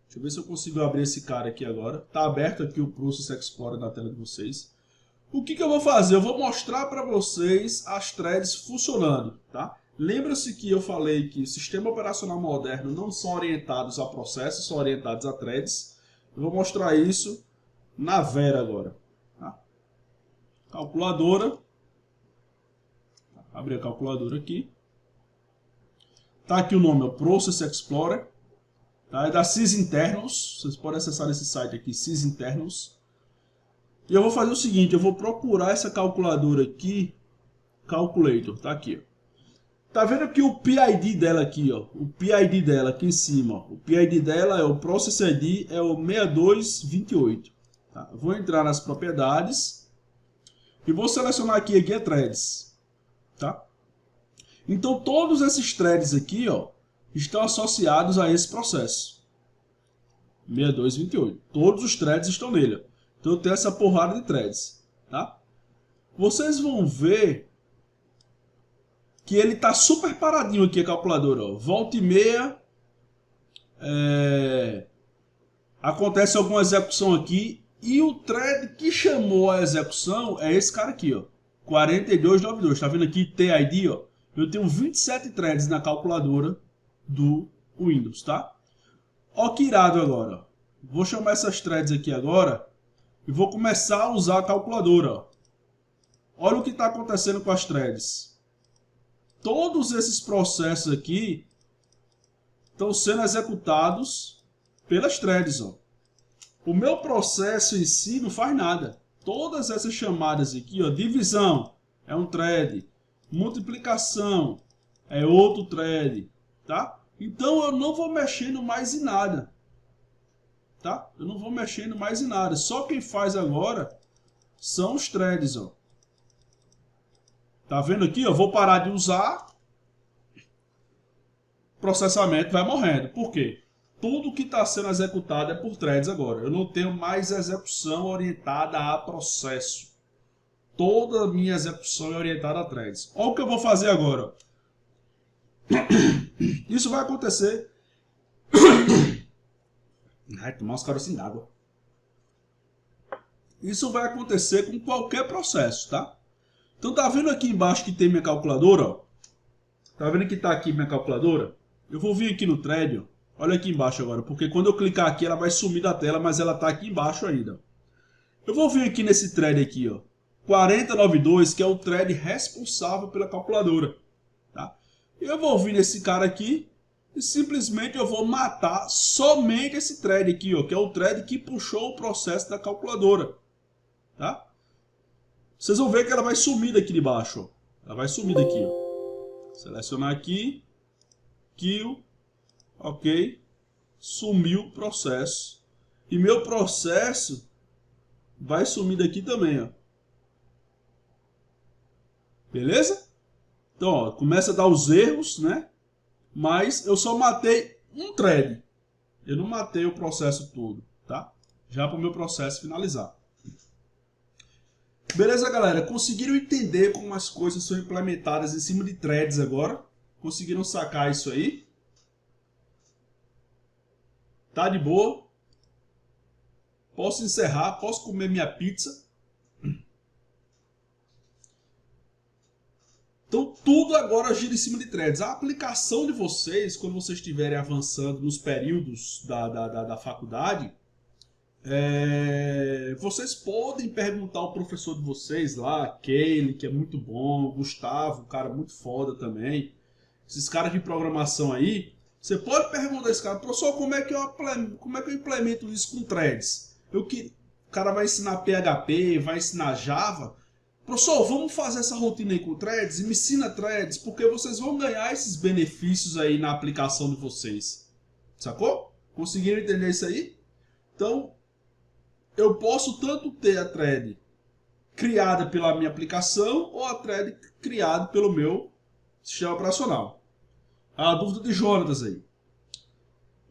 Deixa eu ver se eu consigo abrir esse cara aqui agora. Tá aberto aqui o Process Explorer na tela de vocês. O que eu vou fazer? Eu vou mostrar para vocês as threads funcionando, tá? Lembra-se que eu falei que o sistema operacional moderno não são orientados a processos, são orientados a threads. Eu vou mostrar isso na Vera agora. Tá? Calculadora. Abrir a calculadora aqui. Tá aqui o nome, é o Process Explorer. Tá? É da Sysinternals. Vocês podem acessar esse site aqui, Sysinternals. E eu vou fazer o seguinte, eu vou procurar essa calculadora aqui, Calculator, tá aqui, ó. Tá vendo que o PID dela aqui, ó, o PID dela aqui em cima, ó, o PID dela é o Process ID, é o 6228. Tá? Vou entrar nas propriedades e vou selecionar aqui Guia Threads, tá? Então todos esses threads aqui, ó, estão associados a esse processo, 6228. Todos os threads estão nele, ó. Então eu tenho essa porrada de threads, tá? Vocês vão ver que ele tá super paradinho aqui a calculadora, ó. Volta e meia acontece alguma execução aqui e o thread que chamou a execução é esse cara aqui, ó, 4292. Tá vendo aqui TID, ó? Eu tenho 27 threads na calculadora do Windows, tá? Ó que irado agora, ó. Vou chamar essas threads aqui agora e vou começar a usar a calculadora, ó. Olha o que está acontecendo com as threads. Todos esses processos aqui estão sendo executados pelas threads, ó. O meu processo em si não faz nada. Todas essas chamadas aqui, ó, divisão é um thread, multiplicação é outro thread, tá? Então eu não vou mexendo mais em nada, tá? Eu não vou mexendo mais em nada. Só quem faz agora são os threads, ó. Tá vendo aqui? Eu vou parar de usar, o processamento vai morrendo. Por quê? Tudo que está sendo executado é por threads agora. Eu não tenho mais execução orientada a processo. Toda a minha execução é orientada a threads. Olha o que eu vou fazer agora. Isso vai acontecer. Ai, tomar uns carocinhos d'água. Isso vai acontecer com qualquer processo, tá? Então tá vendo aqui embaixo que tem minha calculadora, ó? Tá vendo que tá aqui minha calculadora? Eu vou vir aqui no thread, ó. Olha aqui embaixo agora, porque quando eu clicar aqui ela vai sumir da tela, mas ela tá aqui embaixo ainda. Eu vou vir aqui nesse thread aqui, ó, 4092, que é o thread responsável pela calculadora, tá? Eu vou vir nesse cara aqui e simplesmente eu vou matar somente esse thread aqui, ó, que é o thread que puxou o processo da calculadora, tá? Vocês vão ver que ela vai sumir daqui de baixo, ó. Ela vai sumir daqui, ó. Selecionar aqui, kill, ok, sumiu o processo. E meu processo vai sumir daqui também, ó. Beleza? Então, ó, começa a dar os erros, né? Mas eu só matei um thread. Eu não matei o processo todo, tá? Já para o meu processo finalizar. Beleza, galera? Conseguiram entender como as coisas são implementadas em cima de threads agora? Conseguiram sacar isso aí? Tá de boa? Posso encerrar? Posso comer minha pizza? Então, Tudo agora gira em cima de threads. A aplicação de vocês, quando vocês estiverem avançando nos períodos da faculdade, vocês podem perguntar ao professor de vocês lá, Keile, que é muito bom, Gustavo, um cara muito foda também, esses caras de programação aí, você pode perguntar a esse cara, professor, como é que eu implemento isso com threads? O cara vai ensinar PHP, vai ensinar Java. Professor, vamos fazer essa rotina aí com threads e me ensina threads, porque vocês vão ganhar esses benefícios aí na aplicação de vocês. Sacou? Conseguiram entender isso aí? Então, eu posso tanto ter a thread criada pela minha aplicação ou a thread criada pelo meu sistema operacional. A dúvida de Jonatas aí.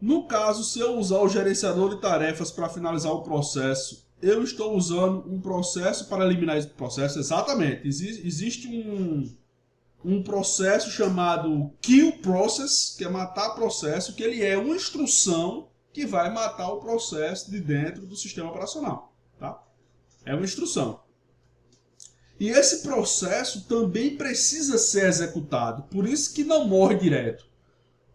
No caso, se eu usar o gerenciador de tarefas para finalizar o processo, eu estou usando um processo para eliminar esse processo? Exatamente. Existe um processo chamado kill process, que é matar processo, que ele é uma instrução que vai matar o processo de dentro do sistema operacional. Tá? É uma instrução. E esse processo também precisa ser executado, por isso que não morre direto.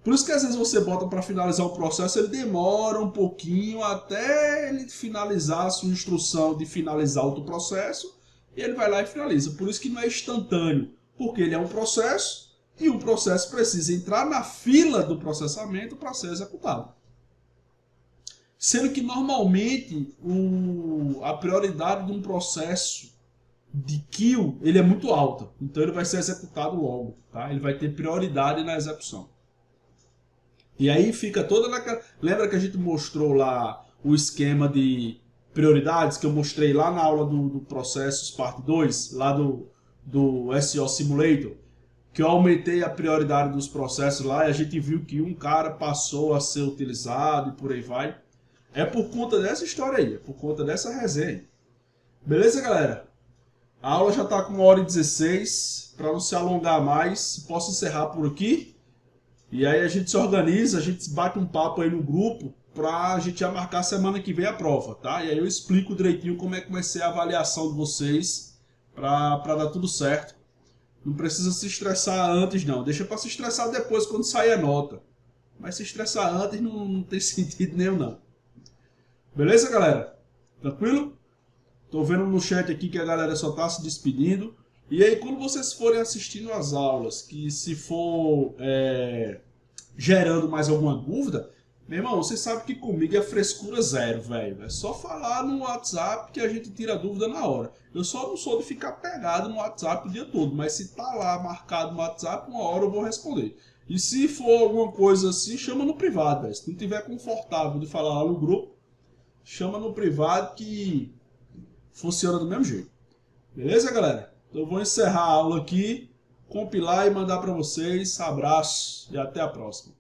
Por isso que às vezes você bota para finalizar o processo, ele demora um pouquinho até ele finalizar a sua instrução de finalizar outro processo, e ele vai lá e finaliza. Por isso que não é instantâneo, porque ele é um processo e o processo precisa entrar na fila do processamento para ser executado. Sendo que normalmente a prioridade de um processo de kill ele é muito alta, então ele vai ser executado logo, tá? Ele vai ter prioridade na execução. E aí fica toda naquela... Lembra que a gente mostrou lá o esquema de prioridades que eu mostrei lá na aula do Processos Parte 2, lá do SEO Simulator, que eu aumentei a prioridade dos processos lá e a gente viu que um cara passou a ser utilizado e por aí vai. É por conta dessa história aí, é por conta dessa resenha. Beleza, galera? A aula já está com 1h16, para não se alongar mais, posso encerrar por aqui. E aí a gente se organiza, a gente bate um papo aí no grupo para a gente já marcar semana que vem a prova, tá? E aí eu explico direitinho como é que vai ser a avaliação de vocês para dar tudo certo. Não precisa se estressar antes não, deixa para se estressar depois quando sair a nota. Mas se estressar antes não tem sentido nenhum não. Beleza, galera? Tranquilo? Tô vendo no chat aqui que a galera só tá se despedindo. E aí, quando vocês forem assistindo as aulas, que se for gerando mais alguma dúvida, meu irmão, você sabe que comigo é frescura zero, velho. É só falar no WhatsApp que a gente tira a dúvida na hora. Eu só não sou de ficar pegado no WhatsApp o dia todo, mas se tá lá marcado no WhatsApp, uma hora eu vou responder. E se for alguma coisa assim, chama no privado, velho. Se não tiver confortável de falar lá no grupo, chama no privado que funciona do mesmo jeito. Beleza, galera? Então eu vou encerrar a aula aqui, compilar e mandar para vocês. Abraço e até a próxima.